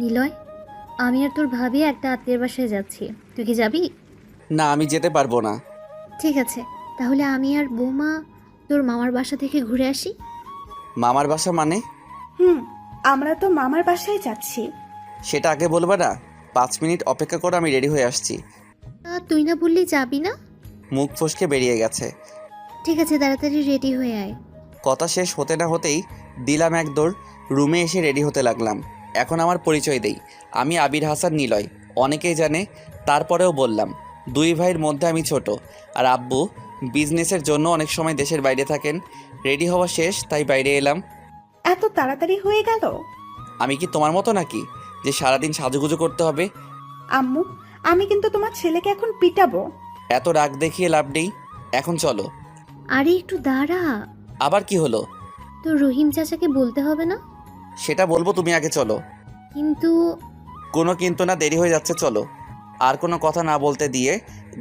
নিলয়, আমি আর তোর ভাবি একটা আত্মীয়ের বাসায় যাচ্ছি। তুই কি যাবি? না, আমি যেতে পারবো না। ঠিক আছে, তাহলে আমি আর বৌমা তোর মামার বাসা থেকে ঘুরে আসি। মামার বাসা মানে? হুম, আমরা তো মামার বাসায় যাচ্ছি। সেটা আগে বলবে না? 5 মিনিট অপেক্ষা করো, আমি রেডি হয়ে আসছি। তুই না বললি যাবি না? মুখ ফসকে বেরিয়ে গেছে। ঠিক আছে, তাড়াতাড়ি রেডি হয়ে আয়। কথা শেষ হতে না হতেই দিলাম এক দৌড়। রুমে এসে রেডি হতে লাগলাম। এখন আমার পরিচয় দেই, আমি আবির হাসান নিলয়। অনেকেই জানে, তারপরেও বললাম। দুই ভাইয়ের মধ্যে আমি ছোট, আর আব্বু বিজনেসের জন্য অনেক সময় দেশের বাইরে থাকেন। রেডি হওয়া শেষ, তাই বাইরে এলাম। এত তাড়াতাড়ি হয়ে গেল? আমি কি তোমার মতো নাকি যে সারাদিন সাজুগুজু করতে হবে? আম্মু, আমি কিন্তু তোমার ছেলেকে এখন পিটাবো। এত রাগ দেখিয়ে লাভ নেই, এখন চলো। আরে একটু দাঁড়া, আবার কি হলো? তোর রহিম চাচাকে বলতে হবে না? সেটা বলবো, তুমি আগে চলো। কিন্তু কোনো কিন্তু না, দেরি হয়ে যাচ্ছে, চলো। আর কোনো কথা না বলতে দিয়ে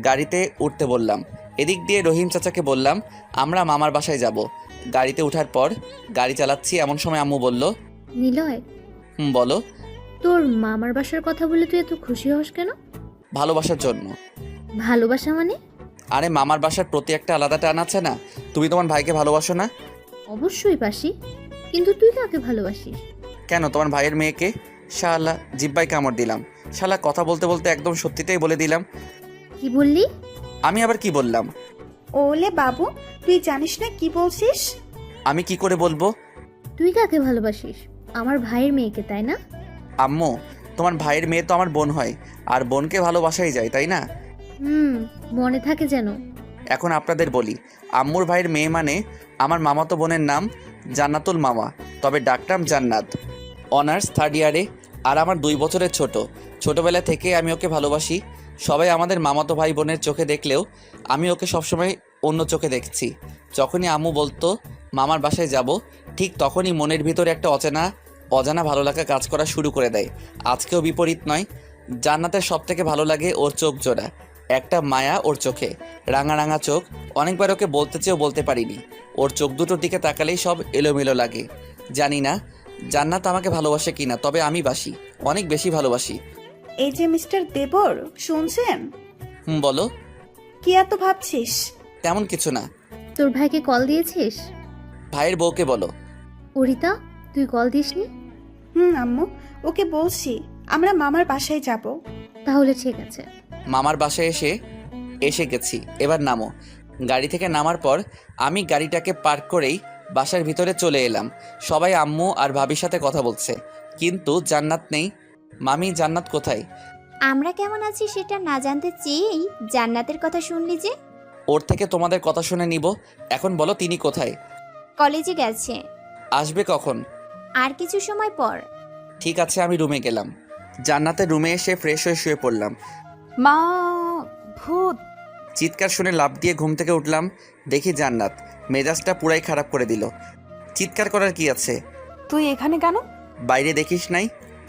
গাড়িতে উঠতে বললাম। এদিক দিয়ে রহিম চাচাকে বললাম আমরা মামার বাসায় যাব। গাড়িতে ওঠার পর গাড়ি চালাচ্ছি, এমন সময় আম্মু বলল। নিলয়, বলো। তোর মামার বাসার কথা বলে তুই এত খুশি হস কেন? ভালোবাসার জন্য। ভালোবাসা মানে? আরে মামার বাসার প্রতি একটা আলাদা টান আছে না? তুমি তোমার ভাইকে ভালোবাসো না? অবশ্যই বাসি, কিন্তু তুই কাকে ভালোবাসিস? কেন, তোমার ভাইয়ের মেয়েকে। শালা, জিব্বাই কামড় দিলাম। শালা, কথা বলতে বলতে একদম সত্যিটাই বলে দিলাম। কি বললি? আমি আবার কি বললাম? ওলে বাবু, তুই জানিস না কি বলছিস? আমি কি করে বলবো? তুই কাকে ভালোবাসিস? আমার ভাইয়ের মেয়েকে, তাই না? আম্মু, তোমার ভাইয়ের মেয়ে তো আমার বোন হয়, আর বোনকে ভালোবাসাই যায়, তাই না? হুম, মনে থাকে যেন। এখন আপনাদের বলি, আম্মুর ভাইয়ের মেয়ে মানে আমার মামাতো বোনের নাম জান্নাতুল মামা, তবে ডাকনাম জান্নাত। অনার্স 3rd ইয়ারে, আর আমার 2 বছরের ছোট। ছোটবেলা থেকে আমি ওকে ভালোবাসি। সবাই আমাদের মামাতো ভাই বোনের চোখে দেখলেও আমি ওকে সবসময় অন্য চোখে দেখছি। যখনই আম্মু বলতো মামার বাসায় যাব, ঠিক তখনই মনের ভিতরে একটা অজানা ভালো লাগা কাজ করা শুরু করে দেয়। আজকেও বিপরীত নয়। জান্নাতের সব থেকে ভালো লাগে ওর চোখ জোড়া, একটা মায়া ওর চোখে, রাঙা রাঙা চোখ। অনেকবার ওকে বলতে চেয়েও বলতে পারিনি। ওর চোখ দুটোর দিকে তাকালেই সব এলোমেলো লাগে। জানি না জান্নাত আমাকে ভালোবাসে কিনা, তবে আমি বাসি, অনেক বেশি ভালোবাসি। এই যে মিস্টার দেবর, শুনছেন? বলো। কি এত ভাবছিস? তেমন কিছু না। তোর ভাইকে কল দিয়েছিস? ভাইয়ের বউকে বলো। অরিতা, তুই কল দিসনি? হুম আম্মু, ওকে বলছি আমরা মামার বাসায় যাব। তাহলে ঠিক আছে। মামার বাসায় এসে গেছি, এবার নামো। গাড়ি থেকে নামার পর আমি গাড়িটাকে পার্ক করেই বাসার ভিতরে চলে এলাম। সবাই আম্মু আর ভাবির সাথে কথা বলছে, কিন্তু জান্নাত নেই। মামি, জান্নাত কোথায়? আমরা কেমন আছি সেটা না জানতে চেয়েই জান্নাতের কথা শুনলি যে? ওর থেকে তোমাদের কথা শুনে নিব। এখন বলো, তিনি কোথায়? কলেজে গেছে। আসবে কখন? আর কিছু সময় পর। ঠিক আছে, আমি রুমে গেলাম। জান্নাতের রুমে এসে ফ্রেশ হয়ে শুয়ে পড়লাম। মা, ভূত! চিৎকার শুনে লাফ দিয়ে ঘুম থেকে উঠলাম। দেখি জান্নাত। মেজাজটা পুরাই খারাপ করে দিল। চিৎকার করার কি আছে? তুই এখানে কেন? বাইরে দেখিস নাই?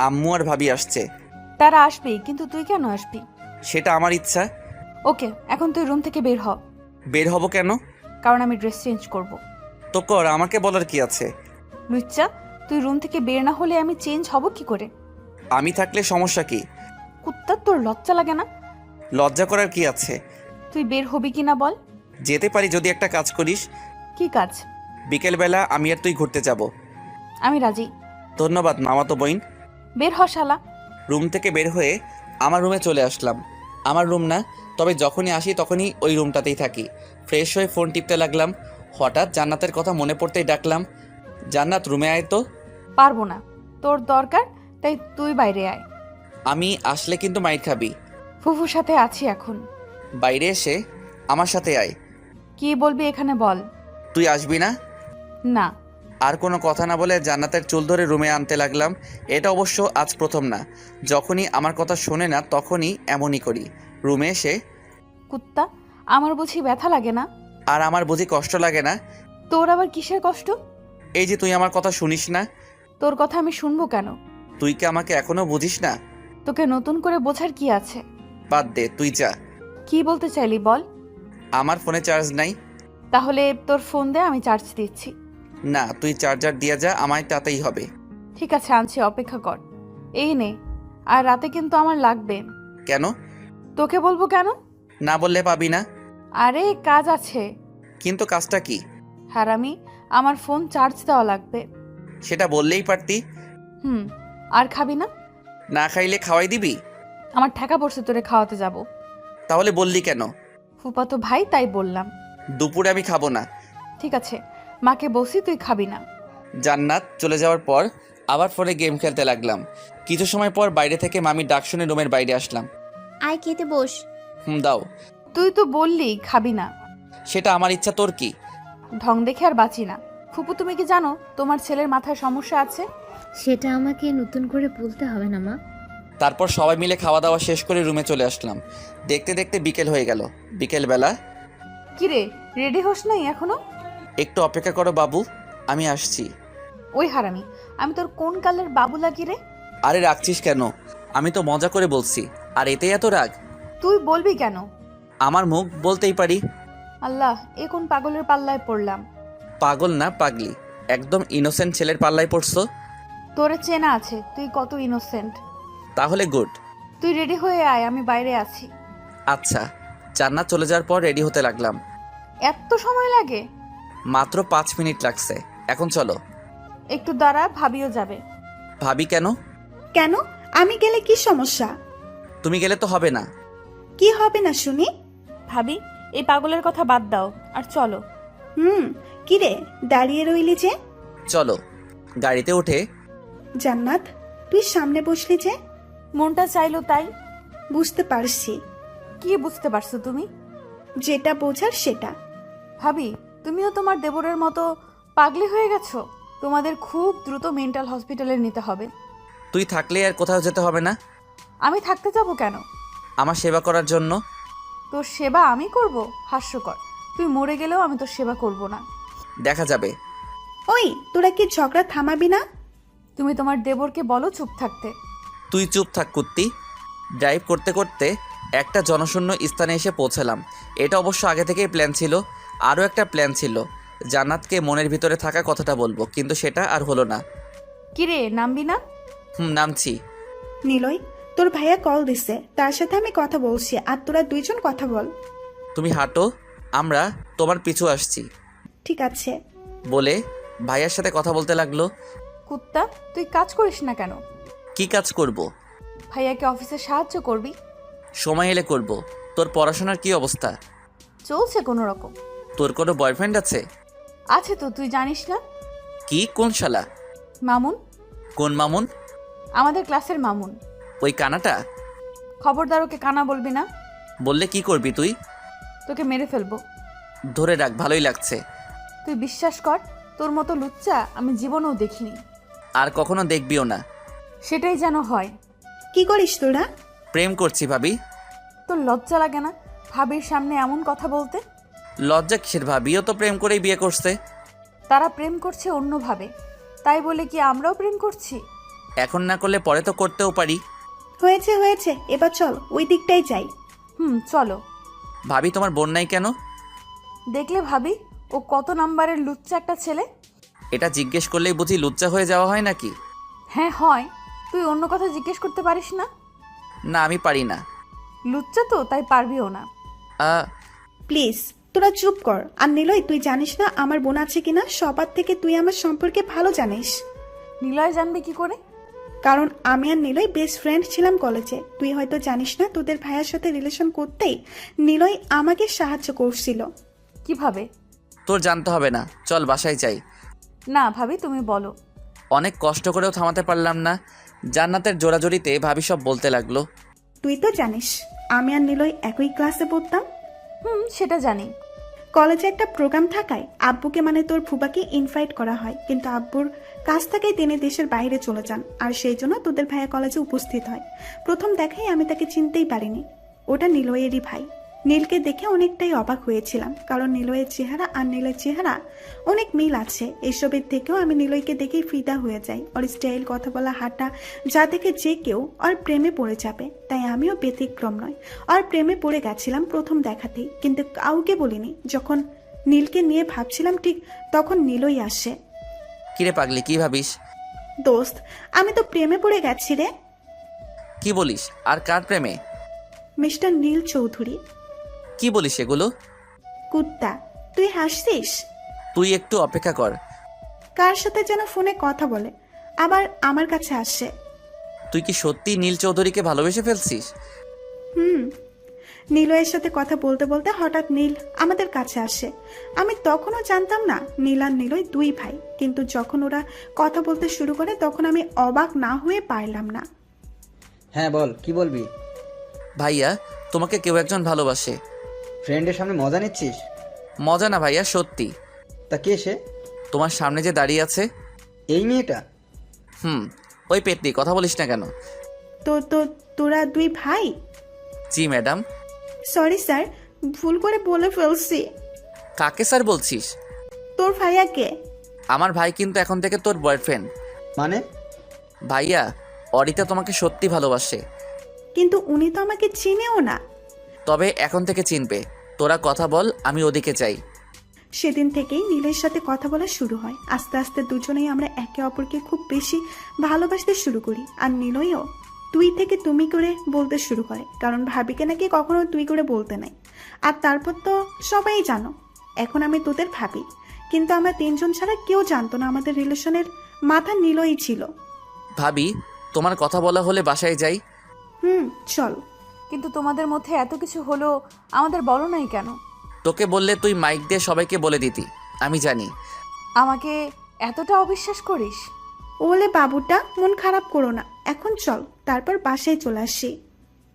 আম্মু আর ভাবি আসছে। তারা আসবে, কিন্তু তুই কেন আসবি? সেটা আমার ইচ্ছা। ওকে, এখন তুই রুম থেকে বের হ। বের হব কেন? কারণ আমি ড্রেস চেঞ্জ করব। তো কর, আমাকে বলার কি আছে? লুচ্চা, তুই রুম থেকে বের না হলে আমি চেঞ্জ হব কি করে? আমি থাকলে সমস্যা কি? কুত্তা, তোর লজ্জা লাগে না? লজ্জা করার কি আছে? তুই বের হবি কি না বল। যেতে পারি যদি একটা কাজ করিস। কি কাজ? বিকেলবেলা আমি আর তুই ঘুরতে যাব। আমি রাজি। ধন্যবাদ মামাতো বোন। বের হ শালা। রুম থেকে বের হয়ে আমার রুমে চলে আসলাম। আমার রুম না, তবে যখনই আসি তখনই ওই রুমটাতেই থাকি। ফ্রেশ হয়ে ফোন টিপতে লাগলাম। হঠাৎ জান্নাতের কথা মনে পড়তেই ডাকলাম, জান্নাত রুমে আয় তো। পারবো না, তোর দরকার, তাই তুই বাইরে আয়। আমি আসলে কিন্তু মাইর খাবি। ফুফুর সাথে আছি এখন। বাইরে এসে আমার সাথে আয়। কি বলবি এখানে বল। তুই আসবি না? না। আর কোনো কথা না বলে জান্নাতের চুল ধরে রুমে আনতে লাগলাম। এটা অবশ্য আজ প্রথম না, যখনই আমার কথা শোনে না তখনই এমনই করি। রুমে এসে, কুত্তা, আমার বুঝি ব্যথা লাগে না? আর আমার বুঝি কষ্ট লাগে না? তোর আবার কিসের কষ্ট? এই যে তুই আমার কথা শুনিস না। তোর কথা আমি শুনবো কেন? তুই কি আমাকে এখনো বুঝিস না? তোকে নতুন করে বোঝার কি আছে? বাদ দে, তুই যা। কি বলতে চাইলি বল। আমার ফোনে চার্জ নাই। তাহলে তোর ফোন দে, আমি চার্জ দিচ্ছি। না, তুই চার্জার দিয়ে যা, আমায় তাতেই হবে। ঠিক আছে, আনছি, অপেক্ষা কর। এই নে। আর রাতে কিন্তু আমার লাগবে। কেন? তোকে বলবো কেন? না বললে পাবি না। আরে কাজ আছে। কিন্তু কাজটা কি? হারামি, আমার ফোন চার্জ দেওয়া লাগবে। সেটা বললেই পারতি। হুম। আর খাবি না? না খাইলে খাওয়াই দিবি? আমার ঠেকা পড়ছে তোরে খাওয়াতে যাব। তাহলে বললি কেন? ফুপাতো ভাই তাই বললাম। দুপুরে আমি খাবো না। ঠিক আছে, মাকে বলছি তুই খাবি না। জান্নাত চলে যাওয়ার পর আবার ফোনে গেম খেলতে লাগলাম। কিছু সময় পর বাইরে থেকে মামির ডাক শুনে রুমের বাইরে আসলাম। আয় খেতে বস। দাও। তুই তো বললি খাবি না। সেটা আমার ইচ্ছা, তোর কি? ঢং দেখে আর বাঁচি না। ফুপু, তুমি কি জানো তোমার ছেলের মাথায় সমস্যা আছে? সেটা আমাকে নতুন করে বলতে হবে না মা। তারপর সবাই মিলে খাওয়া দাওয়া শেষ করে রুমে চলে আসলাম। দেখতে দেখতে বিকেল হয়ে গেল। বিকেলবেলা, কিরে, রেডি হোস নাই এখনো? একটু অপেক্ষা করো বাবু, আমি আসছি। ওই হারামি, আমি তোর কোন কালের বাবু লাগি রে? আরে রাখছিস কেন? আমি তো মজা করে বলছি, আর এতেই এত রাগ? তুই বলবি কেন? আমার মুখ, বলতেই পারি। আল্লাহ, এ কোন পাগলের পাল্লায় পড়লাম? পাগল না, পাগলি। একদম ইনোসেন্ট ছেলের পাল্লায় পড়ছো। তোরে চেনা আছে তুই কত ইনোসেন্ট। তাহলে গুড। তুই রেডি হয়ে আয়, আমি বাইরে আছি। আচ্ছা। জান্নাত চলে যাওয়ার পর রেডি হতে লাগলাম। এত সময় লাগে? মাত্র 5 মিনিট লাগছে। এখন চলো। একটু দাঁড়া, ভাবিও যাবে। ভাবি কেন? কেন? আমি গেলে কি সমস্যা? তুমি গেলে তো হবে না। কি হবে না শুনি? ভাবি, এই পাগলের কথা বাদ দাও আর চলো। কিরে দাঁড়িয়ে রইলি যে? চলো। গাড়িতে উঠে জান্নাত, তুই সামনে বসলি যে? মনটা চাইলো তাই। বুঝতে পারছি। কি বুঝতে পারছো তুমি? যেটা বোঝার সেটা। ভাবি, তুমিও তোমার দেবরের মতো পাগলি হয়ে গেছো। তোমাদের খুব দ্রুত মেন্টাল হসপিটালে নিতে হবে। তুই থাকলে আর কোথাও যেতে হবে না। আমি থাকতে যাব কেন? আমার সেবা করার জন্য। তোর সেবা আমি করব? হাস্যকর। তুই মরে গেলেও আমি তোর সেবা করব না। দেখা যাবে। ওই, তোরা কি ঝগড়া থামাবি না? তুমি তোমার দেবরকে বলো চুপ থাকতে। তুই চুপ থাক কুত্তি। ড্রাইভ করতে করতে একটা জনশূন্য স্থানে এসে পৌঁছালাম। এটা অবশ্য আগে থেকেই প্ল্যান ছিল। আরও একটা প্ল্যান ছিল, জান্নাতকে মনের ভিতরে থাকা কথাটা বলবো, কিন্তু সেটা আর হলো না। কিরে, নামবি না? নামছি। নিলয়, তোর ভাইয়া কল দিছে, তার সাথে আমি কথা বলছি, আর তোরা দুইজন কথা বল। তুমি হাঁটো, আমরা তোমার পিছু আসছি। ঠিক আছে। বলে ভাইয়ার সাথে কথা বলতে লাগলো। কুত্তা, তুই কাজ করিস না কেন? কি কাজ করব? ভাইয়াকে অফিসে সাহায্য করবি। সময় এলে করব। তোর পড়াশোনার কি অবস্থা? চলছে কোনো রকম। তোর কোনো বয়ফ্রেন্ড আছে? আছে তো, তুই জানিস না? কি, কোন শালা? মামুন। কোন মামুন? আমাদের ক্লাসের মামুন। ওই কানাটা? খবরদার ওকে কানা বলবি না। বললে কি করবি তুই? তোকে মেরে ফেলবো। ধরে রাখ, ভালোই লাগছে। তুই বিশ্বাস কর, তোর মতো লুচ্চা আমি জীবনেও দেখিনি। আর কখনো দেখবিও না। সেটাই যেন হয়। কি করিস তোরা? প্রেম করছি ভাবি। তোর লজ্জা লাগে না ভাবির সামনে এমন কথা বলতে? লজ্জা কিসের? ভাবিও তো প্রেম করেই বিয়ে করছে। তারা প্রেম করছে অন্যভাবে, তাই বলে কি আমরাও প্রেম করছি? এখন না করলে পরে তো করতেও পারি। হয়েছে হয়েছে, এবার চল ওই দিকটাই যাই। চলো। ভাবি, তোমার বোন নাই কেন? দেখলে ভাবি, ও কত নাম্বারের লুচ্চা একটা ছেলে। এটা জিজ্ঞেস করলেই বুঝি লুচ্চা হয়ে যাওয়া হয় নাকি? হ্যাঁ হয়। তুই অন্য কথা জিজ্ঞেস করতে পারিস না? না, আমি পারি না। লুচ্চা তো, তাই পারবিও না। প্লিজ তোরা চুপ কর। আর নিলয়, তুই জানিস না আমার বোন আছে কিনা? সবার থেকে তুই আমার সম্পর্কে ভালো জানিস। নিলয় জানবে কি করে? কারণ আমি আর নিলয় বেস্ট ফ্রেন্ড ছিলাম কলেজে। তুই হয়তো জানিস না, তোদের ভাইয়ের সাথে রিলেশন করতেই নিলয় আমাকে সাহায্য করছিল। কিভাবে? তোর জানতে হবে না, চল বাসায় যাই। না ভাবি, তুমি বলো। অনেক কষ্ট করেও থামাতে পারলাম না। জান্নাতের জোরাজোরিতে ভাবি সব বলতে লাগলো। তুই তো জানিস আমি আর নিলয় একই ক্লাসে পড়তাম। সেটা জানি। কলেজে একটা প্রোগ্রাম থাকায় আব্বুকে, মানে তোর ফুবাকে ইনভাইট করা হয়, কিন্তু আব্বুর কাছ থেকেই তিনি দেশের বাইরে চলে যান, আর সেই জন্য তোদের ভাইয়া কলেজে উপস্থিত হয়। প্রথম দেখাই আমি তাকে চিনতেই পারিনি। ওটা নিলয়েরই ভাই। নীলকে দেখে অনেকটাই অবাক হয়েছিলাম, কারণ নিলয়ের চেহারা আর নীলের চেহারা অনেক মিল আছে। এসবের থেকেও আমি নিলয়কে দেখেই ফিদা হয়ে যাই। ওর স্টাইল, কথা বলা, হাঁটা, যা দেখে যে কেউ ওর প্রেমে পড়ে যাবে। তাই আমিও ব্যতিক্রম নয়, ওর প্রেমে পড়ে গেছিলাম প্রথম দেখাতেই। কিন্তু কাউকে বলিনি। যখন নীলকে নিয়ে ভাবছিলাম ঠিক তখন নীলই আসে। কিরে পাগলি, কি ভাবিস? দোস্ত, আমি তো প্রেমে পড়ে গেছি রে। কি বলিস? আর কার প্রেমে? মিস্টার নীল চৌধুরী। কি বলিস এগুলো? কুত্তা, তুই হাসছিস? তুই একটু অপেক্ষা কর। কার সাথে যেন ফোনে কথা বলে, আবার আমার কাছে আসে। তুই কি সত্যি নীল চৌধুরীকে ভালোবেসে ফেলছিস? হুম। নীলয়ের সাথে কথা বলতে বলতে হঠাৎ নীল আমাদের কাছে আসে। আমি তখনও জানতাম না নীল আর নীলয় দুই ভাই, কিন্তু যখন ওরা কথা বলতে শুরু করে তখন আমি অবাক না হয়ে পারলাম না। হ্যাঁ বল, কি বলবি? ভাইয়া, তোমাকে কেউ একজন ভালোবাসে। ফ্রেন্ডের সামনে মজা নিচ্ছিস? মজা না ভাইয়া, সত্যি। তা কে সে? তোমার সামনে যে দাঁড়িয়ে আছে। এই মেয়েটা? ওই পেটনি, কথা বলিস না কেন? তো তো তোরা দুই ভাই? জি ম্যাডাম। সরি স্যার, ভুল করে বলে ফেলছি। কাকে স্যার বলছিস? তোর ভাইয়াকে। আমার ভাই কিন্তু এখন থেকে তোর বয়ফ্রেন্ড। মানে? ভাইয়া, অরিতা তোমাকে সত্যি ভালোবাসে। কিন্তু উনি তো আমাকে চিনেও না। তবে এখন থেকে চিনবে। তোরা কথা বল, আমি ওদিকে যাই। সেদিন থেকেই নীলের সাথে কথা বলা শুরু হয়। আস্তে আস্তে দুজনেই আমরা একে অপরকে খুব বেশি ভালোবাসতে শুরু করি। আর নীলইও তুই থেকে তুমি করে বলতে শুরু করে, কারণ ভাবিকে নাকি কখনো তুই করে বলতে নাই। আর তারপর তো সবাই জানো এখন আমি তোদের ভাবি, কিন্তু আমরা তিনজন ছাড়া কেউ জানতো না আমাদের রিলেশনের মাথা নীলই ছিল। ভাবি, তোমার কথা বলা হলে বাসায় যাই। চল। কিন্তু তোমাদের মধ্যে এত কিছু হলো, আমাদের বলো নাই কেন? তোকে বললে তুই মাইক দিয়ে সবাইকে বলে দিতি। আমি জানি। আমাকে এতটা অবিশ্বাস করিস? ওলে বাবুটা, মন খারাপ করো না, এখন চল, তারপর বাসায় চলে আসি।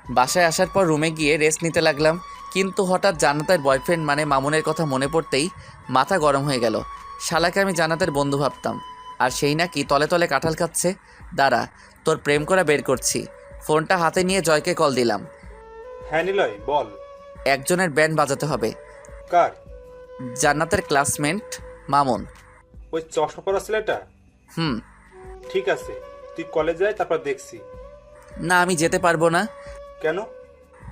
বাসায় আসার পর রুমে গিয়ে রেস্ট নিতে লাগলাম, কিন্তু হঠাৎ জান্নাতের বয়ফ্রেন্ড মানে মামুনের কথা মনে পড়তেই মাথা গরম হয়ে গেল। শালাকে আমি জান্নাতের বন্ধু ভাবতাম, আর সেই নাকি তলে তলে কাঁঠাল খাচ্ছে। দাঁড়া, তোর প্রেম করা বের করছি। ফোনটা হাতে নিয়ে জয়কে কল দিলাম। হ্যাঁ নিলয়, বল। একজনের ব্যান্ড বাজাতে হবে। কার? জান্নাতের ক্লাসমেট মামুন। ওই চশমা পরা ছেলেটা? হুম। ঠিক আছে, তুই কলেজ যাই, তারপর দেখছি। না, আমি যেতে পারবো না। কেন?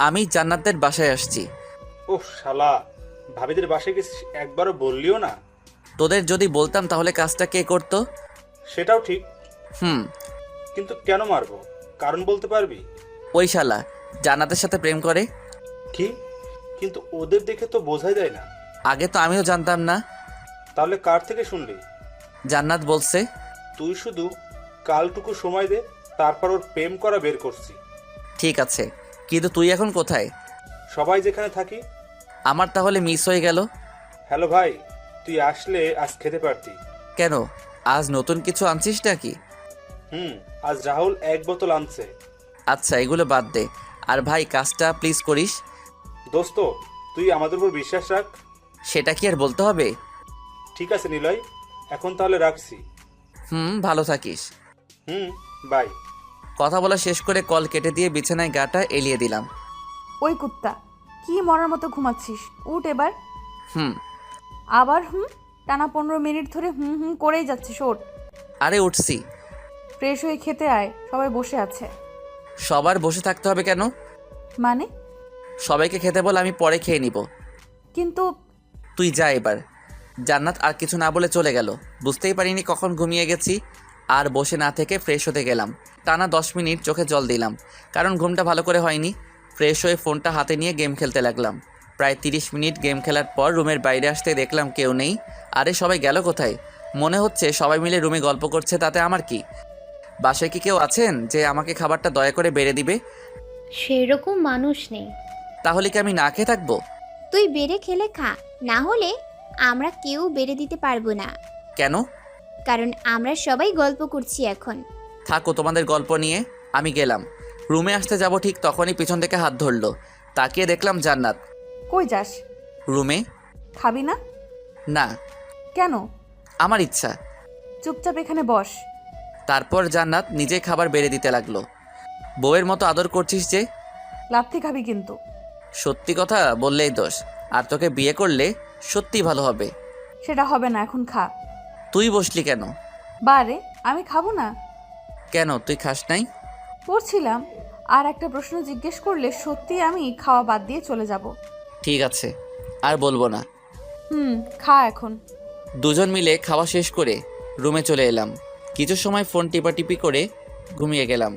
আমি জান্নাতের বাসায় আসছি। ও শালা, ভাবিদের বাসায় গেছিস, একবারও বললিও না। তোদের যদি বলতাম তাহলে কাজটা কে করতো? সেটাও ঠিক, হুম। কিন্তু কেন মারবো? কারণ বলতে পারবি? ওই শালা জান্নাতের সাথে প্রেম করে। কি? কিন্তু ওদের দেখে তো বোঝাই যায় না। আগে তো আমিও জানতাম না। তাহলে কার থেকে শুনলি? জান্নাত বলছে। তুই শুধু কালটুকু সময় দে, তারপর ওর প্রেম করা বের করছি। ঠিক আছে, কিন্তু তুই এখন কোথায়? সবাই যেখানে থাকি। আমার তাহলে মিস হয়ে গেল। হ্যালো ভাই, তুই আসলে আজ খেতে পারতি। কেন, আজ নতুন কিছু আনছিস নাকি? আজ রাহুল 1 বোতল আনছে। আচ্ছা, এগুলো বাদ দে। আর ভাই, কাজটা প্লিজ করিস। দোস্ত, তুই আমাদের উপর বিশ্বাস রাখ। সেটা কি আর বলতে হবে? ঠিক আছে নিলয়, এখন তাহলে রাখছি। ভালো থাকিস। বাই। কথা বলা শেষ করে কল কেটে দিয়ে বিছানায় গাটা এলিয়ে দিলাম। ওই কুত্তা, কি মরার মতো ঘুমাচ্ছিস? উঠ এবার। হুম। আবার টানা 15 মিনিট ধরে করেই যাচ্ছিস, ওঠ। আরে উঠছি। ফ্রেশ হয়ে খেতে আয়, সবাই বসে আছে। সবার বসে থাকতে হবে কেন? মানে? সবাইকে খেতে বল, আমি পরে খেয়ে নিব। কিন্তু তুই যা এবার। জান্নাত আর কিছু না বলে চলে গেল। বুঝতেই পারিনি কখন ঘুমিয়ে গেছি। আর বসে না থেকে ফ্রেশ হতে গেলাম। টানা 10 মিনিট চোখে জল দিলাম, কারণ ঘুমটা ভালো করে হয়নি। ফ্রেশ হয়ে ফোনটা হাতে নিয়ে গেম খেলতে লাগলাম। প্রায় 30 মিনিট গেম খেলার পর রুমের বাইরে আসতে দেখলাম কেউ নেই। আরে সবাই গেল কোথায়? মনে হচ্ছে সবাই মিলে রুমে গল্প করছে, তাতে আমার কি? বাসায় কি কেউ আছেন যে আমাকে খাবারটা দয়া করে বেড়ে দিবে? সেরকম মানুষ নেই। তাহলে কি আমি না খেয়ে থাকবো? তুই বেড়ে খেলে খা, না হলে আমরা কেউ বেড়ে দিতে পারবো না। কেন? কারণ আমরা সবাই গল্প করছি এখন। থাকো তোমাদের গল্প নিয়ে, আমি গেলাম। রুমে আসতে যাব ঠিক তখনই পিছন থেকে হাত ধরলো। তাকিয়ে দেখলাম জান্নাত। কই যাস? রুমে। খাবি না? না। কেন? আমার ইচ্ছা। চুপচাপ এখানে বস। তারপর জান্নাত নিজেই খাবার বেড়ে দিতে লাগলো। বউয়ের মতো আদর করছিস যে? লাথি খাবি কিন্তু। সত্যি কথা বললেই দোষ। আর তোকে বিয়ে করলে সত্যি ভালো হবে। সেটা হবে না, এখন খা। তুই বসলি কেন? বারে, আমি খাবো না। কেন, তুই খাস নাই? করছিলাম, আর একটা প্রশ্ন জিজ্ঞেস করলে সত্যি আমি খাওয়া বাদ দিয়ে চলে যাব। ঠিক আছে, আর বলবো না। খা এখন। দুজন মিলে খাওয়া শেষ করে রুমে চলে এলাম। কিছু সময় ফোন টিপাটিপি করে ঘুমিয়ে গেলাম।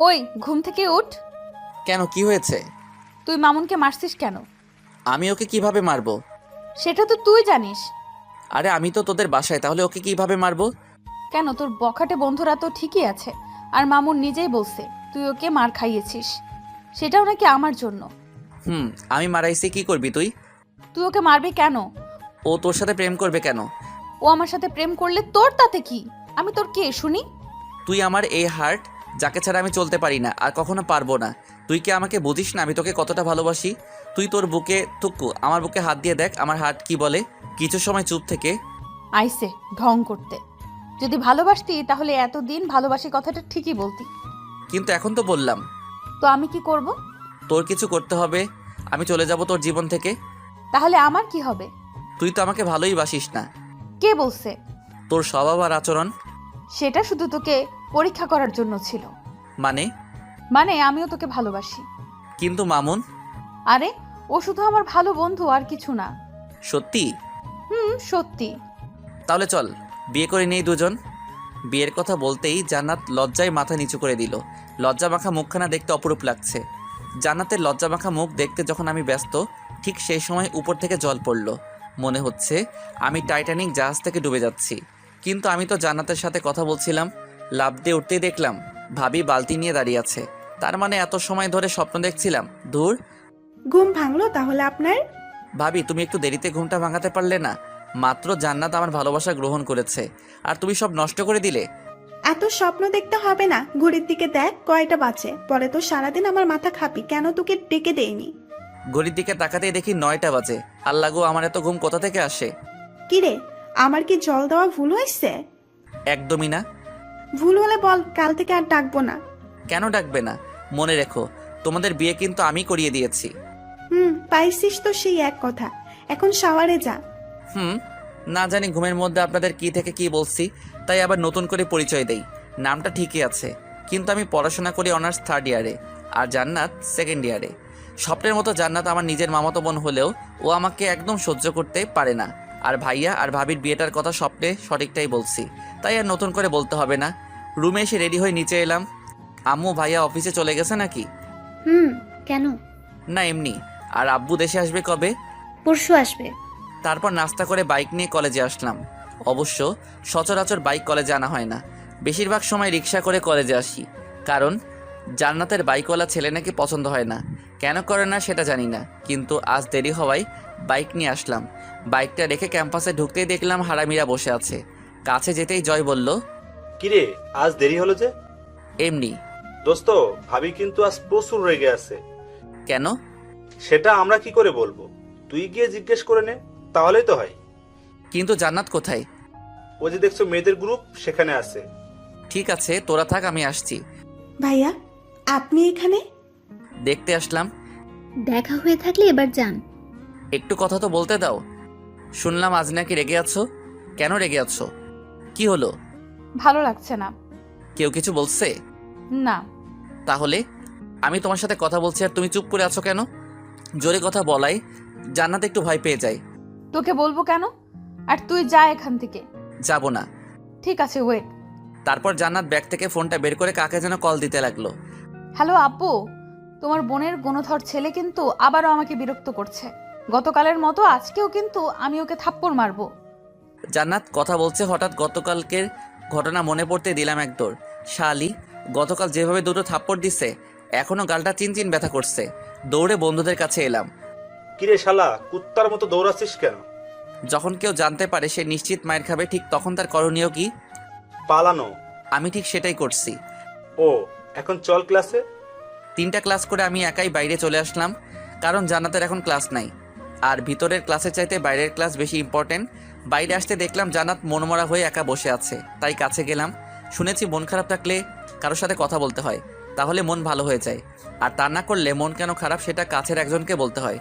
ওই ঘুম থেকে উঠ। কেন, কি হয়েছে? তুই মামুনকে মারছিস কেন? আমি ওকে কিভাবে মারবো? সেটা তো তুই জানিস। আরে আমি তো তোদের বাসায়, তাহলে ওকে কিভাবে মারবো? কেন, তোর বখাটে বন্ধুরা তো ঠিকই আছে। আর মামুন নিজেই বলছে তুই ওকে মার খাইয়েছিস, সেটাও নাকি আমার জন্য। আমি মারাইছি, কি করবি তুই? তুই ওকে মারবি কেন? ও তোর সাথে প্রেম করবে কেন? ও আমার সাথে প্রেম করলে তোর তাতে কি? আমি তোর কে শুনি? তুই আমার এই হার্ট, যাকে ছাড়া আমি চলতে পারি না আর কখনো পারবো না। তুই কি আমাকে বুঝিস না আমি তোকে কতটা ভালোবাসি? তুই তোর বুকে থুক্কু আমার বুকে হাত দিয়ে দেখ আমার হার্ট কি বলে। কিছু সময় চুপ থেকে আইসে ঢং করতে। যদি ভালোবাসতি তাহলে এতদিন ভালোবাসি কথাটা ঠিকই বলতি। কিন্তু এখন তো বললাম। তো আমি কি করব? তোর কিছু করতে হবে, আমি চলে যাব তোর জীবন থেকে। তাহলে আমার কি হবে? তুই তো আমাকে ভালোই বাসিস না। কে বলছে? তোর স্বভাব আর আচরণ। সেটা শুধু তোকে পরীক্ষা করার জন্য ছিল। মানে আমিও তোকে ভালোবাসি। কিন্তু মামুন। আরে ও শুধু আমার ভালো বন্ধু, আর কিছু না। সত্যি? সত্যি। তাহলে চল বিয়ে করে নেই দুজন। বিয়ের কথা বলতেই জান্নাত লজ্জায় মাথা নিচু করে দিল। লজ্জা মাখা মুখখানা দেখতে অপরূপ লাগছে। জান্নাতের লজ্জা মাখা মুখ দেখতে যখন আমি ব্যস্ত, ঠিক সেই সময় উপর থেকে জল পড়ল। মনে হচ্ছে আমি টাইটানিক জাহাজ থেকে ডুবে যাচ্ছি। কিন্তু আমি তো জান্নাতের সাথে কথা বলছিলাম। লাফ দিয়ে উঠতেই দেখলাম ভাবি বালতি নিয়ে দাঁড়িয়ে আছে। তার মানে এত সময় ধরে স্বপ্ন দেখছিলাম। দূর। ঘুম ভাঙলো তাহলে আপনার? ভাবি তুমি একটু দেরিতে ঘুমটা ভাঙাতে পারলে না? মাত্র জান্নাত আমার ভালোবাসা গ্রহণ করেছে আর তুমি সব নষ্ট করে দিলে। এত স্বপ্ন দেখতে হবে না, ঘড়ির দিকে দেখ কয়টা বাজে। পরে তো সারাদিন আমার মাথা খাবি, কেন তোকে ডেকে দেয়নি? ঘড়ির দিকে তাকাতেই দেখি 9টা বাজে। আল্লাহ গো, আমার এত ঘুম কোথা থেকে আসে? কিরে, আমার কি জল দেওয়া ভুল হয়েছে? একদমই না। ভুল হলে বল, কাল থেকে আর ডাকবো না। কেন ডাকবে না? মনে রেখো তোমাদের বিয়ে কিন্তু আমি করিয়ে দিয়েছি। পাইছিস তো সেই এক কথা। এখন শাওয়ারে যা। না জানি ঘুমের মধ্যে আপনাদের কি থেকে কি বলছি, তাই আবার নতুন করে পরিচয় দেই। নামটা ঠিকই আছে, কিন্তু আমি পড়াশোনা করি অনার্স 3rd ইয়ারে আর জান্নাত 2nd ইয়ারে। স্বপ্নের মতো জান্নাত আমার নিজের মামাতো বোন হলেও ও আমাকে একদম সহ্য করতে পারে না। আর ভাইয়া আর ভাবির বিয়েটার কথা স্বপ্নে সঠিকটাই বলছি, তাই আর নতুন করে বলতে হবে না। রুমে এসে রেডি হয়ে নিচে এলাম। আম্মু ভাইয়া অফিসে চলে গেছে নাকি? কেন? না এমনি। আর আব্বু দেশে আসবে কবে? পরশু আসবে। তারপর নাস্তা করে বাইক নিয়ে কলেজে আসলাম। অবশ্য সচরাচর বাইক কলেজে আনা হয় না, বেশিরভাগ সময় রিক্সা করে কলেজে আসি। কারণ জান্নাতের বাইকওয়ালা ছেলে নাকি পছন্দ হয় না। কেন করে না সেটা জানি না, কিন্তু আজ দেরি হওয়ায় বাইক নিয়ে আসলাম। বাইকটা রেখে ক্যাম্পাসে ঢুকতেই দেখলাম হারামিরা বসে আছে। কাছে যেতেই জয় বলল, কিরে আজ দেরি হলো যে? এমনি। দোস্ত, ভাবি কিন্তু আজ প্রচুর রেগে আছে। কেন? সেটা আমরা কি করে বলবো? তুই গিয়ে জিজ্ঞেস করে নে, তাহলেই তো হয়। কিন্তু জান্নাত কোথায়? ও যে দেখছো মেয়েদের গ্রুপ, সেখানে আছে। ঠিক আছে তোরা থাক, আমি আসছি। ভাইয়া, আপনি এখানে? দেখতে আসলাম। দেখা হয়ে থাকলে এবার যান। একটু কথা তো বলতে দাও। শুনলাম আজ নাকি রেগে আছো। কেন রেগে আছো? কি হলো? ভালো লাগছে না। কেউ কিছু বলছে? না। তাহলে আমি তোমার সাথে কথা বলছি আর তুমি চুপ করে আছো কেন? জোরে কথা বলাই জান্নাত একটু ভয় পেয়ে যায়। তোকে বলবো কেন? আর তুই যা এখান থেকে। যাব না। ঠিক আছে, ওয়েট। তারপর জান্নাত ব্যাগ থেকে ফোনটা বের করে কাকে যেন কল দিতে লাগলো। হ্যালো আপু, তোমার বোনের গুণধর ছেলে কিন্তু আবারও আমাকে বিরক্ত করছে। গতকালের মতো আজকেও কিন্তু আমি ওকে থাপ্পড় মারবো। জান্নাত কথা বলছে, হঠাৎ গতকালকের ঘটনা মনে পড়তে দিলাম এক দৌড়। শালি, গতকাল যেভাবে দুটো থাপ্পড় দিছে এখনো গালটা চিনচিন ব্যথা করছে। দৌড়ে বন্ধুদের কাছে এলাম। কিরে শালা, কুত্তার মতো দৌড়াচ্ছিস কেন? যখন কেউ জানতে পারে সে নিশ্চিত মায়ের খাবে, ঠিক তখন তার করণীয় কি? পালানো। আমি ঠিক সেটাই করছি। ও, এখন চল ক্লাসে। 3টা ক্লাস করে আমি একাই বাইরে চলে আসলাম, কারণ জান্নাতের এখন ক্লাস নাই। আর ভিতরের ক্লাসের চাইতে বাইরের ক্লাস বেশি ইম্পর্টেন্ট। বাইরে আসতে দেখলাম জান্নাত মনমরা হয়ে একা বসে আছে, তাই কাছে গেলাম। শুনেছি মন খারাপ থাকলে কারোর সাথে কথা বলতে হয়, তাহলে মন ভালো হয়ে যায়। আর তা না করলে মন কেন খারাপ সেটা কাছের একজনকে বলতে হয়।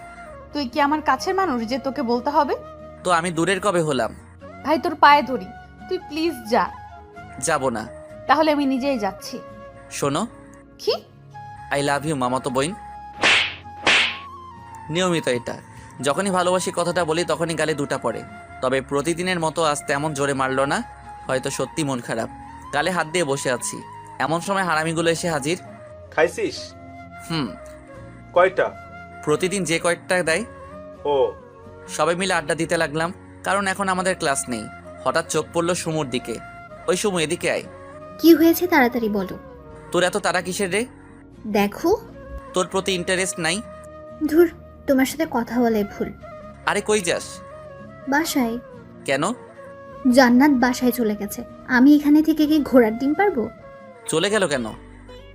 তুই কি আমার কাছের মানুষ যে তোকে বলতে হবে? তো আমি দূরের কবে হলাম? ভাই তোর পায়ে ধরি, তুই প্লিজ যা। যাব না। তাহলে আমি নিজেই যাচ্ছি। শোনো, কি? আই লাভ ইউ মামাতো বোন। নিয়মিত এটা, যখনই ভালোবাসি কথাটা বলি তখনই গালে দুটা পড়ে। তবে প্রতিদিনের মতো আজ তেমন জোরে মারল না, হয়তো সত্যি মন খারাপ। গালে হাত দিয়ে বসে আছি, এমন সময় হারামিগুলো এসে হাজির। খাইছিস? হুম। কয়টা? প্রতিদিন যে কয়েকটা দেয়। ও, সবাই মিলে আড্ডা দিতে লাগলাম, কারণ এখন আমাদের ক্লাস নেই। হঠাৎ চোখ পড়লো সুমুর দিকে। ওই সুমু, এদিকে আয়। কি হয়েছে তাড়াতাড়ি বলো। তোর এত তারা কিসের রে? দেখো, তোর প্রতি ইন্টারেস্ট নাই? ধুর, তোমার সাথে কথা বলে ভুল। আরে কই যাস? বাসায়। কেন? জান্নাত বাসায় চলে গেছে, আমি এখানে থেকে কি ঘোড়ার ডিম পারবো? চলে গেল কেন?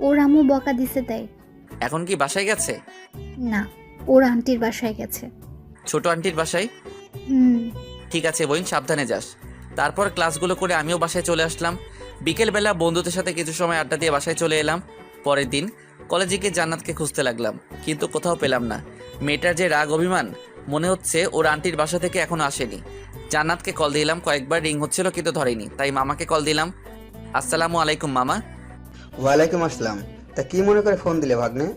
ওর আম্মু বকা দিছে তাই। এখন কি বাসায় গেছে? না, ওর আন্টির বাসায় গেছে। ছোট আন্টির বাসায়? হুম। ঠিক আছে বোন, সাবধানে যাস। তারপর ক্লাসগুলো করে আমিও বাসায় চলে আসলাম। বিকেলবেলা বন্ধুদের সাথে কিছু সময় আড্ডা দিয়ে বাসায় চলে এলাম। পরের দিন কলেজে গিয়ে জান্নাতকে খুঁজতে লাগলাম, কিন্তু কোথাও পেলাম না। মেয়েটার যে রাগ অভিমান, মনে হচ্ছে ওর আন্টির বাসা থেকে এখনো আসেনি। জান্নাতকে কল দিলাম, কয়েকবার রিং হচ্ছিল কিন্তু ধরেনি, তাই মামাকে কল দিলাম। আসসালামু আলাইকুম মামা। ওয়ালাইকুম আসসালাম। তা কি মনে করে ফোন দিলে ভাগ্নে?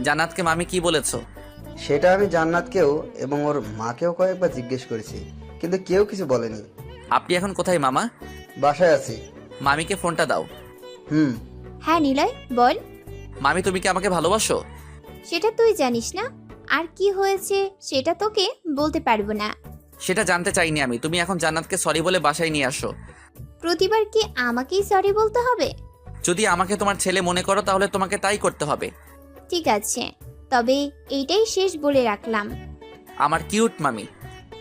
জান্নাতকে মামি কি বলেছো? সেটা আমি জান্নাতকেও এবং ওর মাকেও কয়েকবার জিজ্ঞেস করেছি, কিন্তু কেউ কিছু বলেনি। আপনি এখন কোথায় মামা? বাসায় আছি। মামিকে ফোনটা দাও। হুম। হ্যাঁ নিলয়, বল। মামি, তুমি কি আমাকে ভালোবাসো? সেটা তুই জানিস না, আর কি হয়েছে সেটা তোকে বলতে পারবো না। সেটা জানতে চাইনি আমি। তুমি এখন জান্নাতকে সরি বলে বাসায় নিয়ে আসো। প্রতিবার কি আমাকেই সরি বলতে হবে? যদি আমাকে তোমার ছেলে মনে করো তাহলে তোমাকে তাই করতে হবে। ঠিক আছে, তবে এইটাই শেষ বলে রাখলাম। আমার কিউট মামি।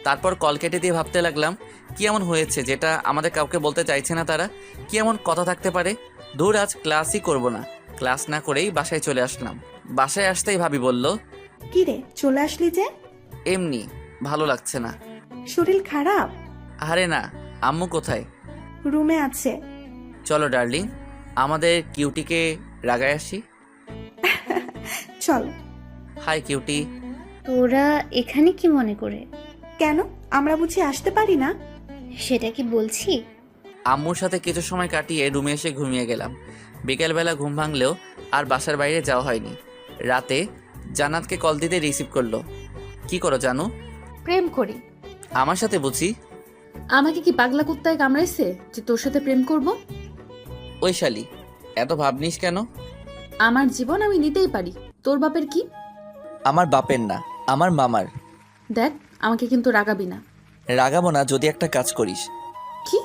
তারপর কল কেটে দিয়ে ভাবতে লাগলাম, কি এমন হয়েছে যেটা আমাদের কাউকে বলতে চাইছে না তারা? কি এমন কথা থাকতে পারে? দূর, আজ ক্লাসই করব না। ক্লাস না করেই বাসায় চলে আসলাম। বাসায় আসতেই ভাবি বলল, কি রে, চলে আসলি যে? এমনি ভালো লাগছে না। শরীর খারাপ? আরে না, আম্মু কোথায়? রুমে আছে। চলো ডার্লিং, আমাদের কিউটিকে রাগায় আসি। চল। High cutie. তোরা এখানে কি মনে করে? কেন, আমরা বুঝি আসতে পারি না? সেটা কি বলছি? আম্মুর সাথে কিছু সময় কাটিয়ে রুমে এসে ঘুমিয়ে গেলাম। বিকেলবেলা ঘুম ভাঙলেও আর বাসার বাইরে যাওয়া হয়নি। রাতে জান্নাতকে কল দিতে রিসিভ করলো। কি করো জানো? প্রেম করি। আমার সাথে বুঝি? আমাকে কি পাগলা কুত্তায় কামড়াইছে যে তোর সাথে প্রেম করব? ওই শালি, এত ভাবনিস কেন? আমার জীবন আমি নিতেই পারি, তোর বাপের কি? আমার বাপের না, আমার মামার। দেখ, আমাকে কিন্তু রাগাবি না। রাগাবো না যদি একটা কাজ করিস। কি?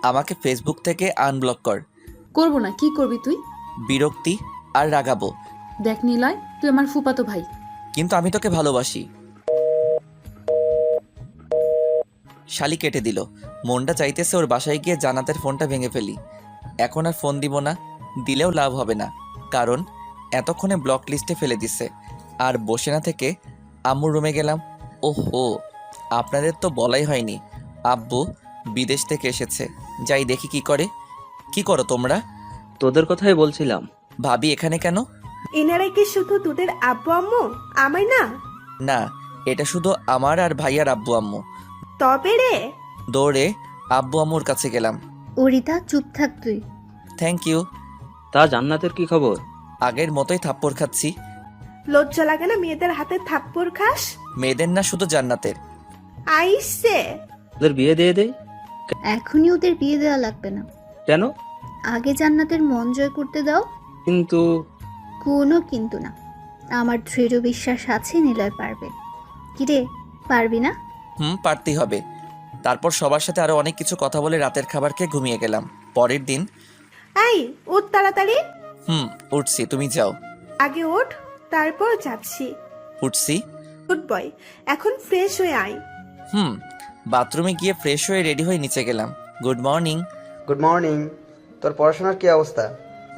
আমাকে ফেসবুক থেকে আনব্লক কর। করবো না, কি করবি তুই? বিরক্তি আর রাগাবো। দেখ নিলয়, তুই আমার ফুপাতো ভাই। কিন্তু আমি তোকে ভালোবাসি। শালি কেটে দিল। মনটা চাইতেছে ওর বাসায় গিয়ে জান্নাতের ফোনটা ভেঙে ফেলি। এখন আর ফোন দিব না, দিলেও লাভ হবে না, কারণ এতক্ষণে ব্লক লিস্টে ফেলে দিছে। আর বসে না থেকে আম্মুর রুমে গেলাম। ওহো, আপনাদের তো বলাই হয়নি, আব্বু বিদেশ থেকে এসেছে। যাই দেখি কি করে। কি করো তোমরা? তোদের কথাই বলছিলাম। ভাবি এখানে কেন? এনারাই কি শুধু তোদের আব্বু আম্মু, আমায় না? না, এটা শুধু আমার আর ভাইয়ার আব্বু আম্মু। তবে রে। দৌড়ে আব্বু আম্মুর কাছে গেলাম। অরিতা, চুপ থাক তুই। Thank you. তা জান্নাতের কি খবর? আগের মতোই থাপ্পড় খাচ্ছি। লজ্জা লাগে না মেয়েদের হাতে থাপ্পড় খাস? মেয়েদের না, শুধু জান্নাতের। আইসে। ওদের বিয়ে দিয়ে দেই। এখনই ওদের বিয়ে দেওয়া লাগবে না, কেন? আগে জান্নাতের মন জয় করতে দাও। কিন্তু কোনো কিন্তু না, আমার দৃঢ় বিশ্বাস আছে নিলয় পারবে। কিরে, পারবি না? পারতেই হবে। তারপর সবার সাথে আরো অনেক কিছু কথা বলে রাতের খাবার খেয়ে ঘুমিয়ে গেলাম। পরের দিন আই উঠ তাড়াতাড়ি। উঠছি, তুমি যাও। আগে ওঠ, তারপর যাচ্ছি। উঠছি। গুড বয়, এখন ফ্রেশ হয়ে আয়। বাথরুমে গিয়ে ফ্রেশ হয়ে রেডি হয়ে নিচে গেলাম। Good morning. Good morning. তোর পড়াশোনার কি অবস্থা?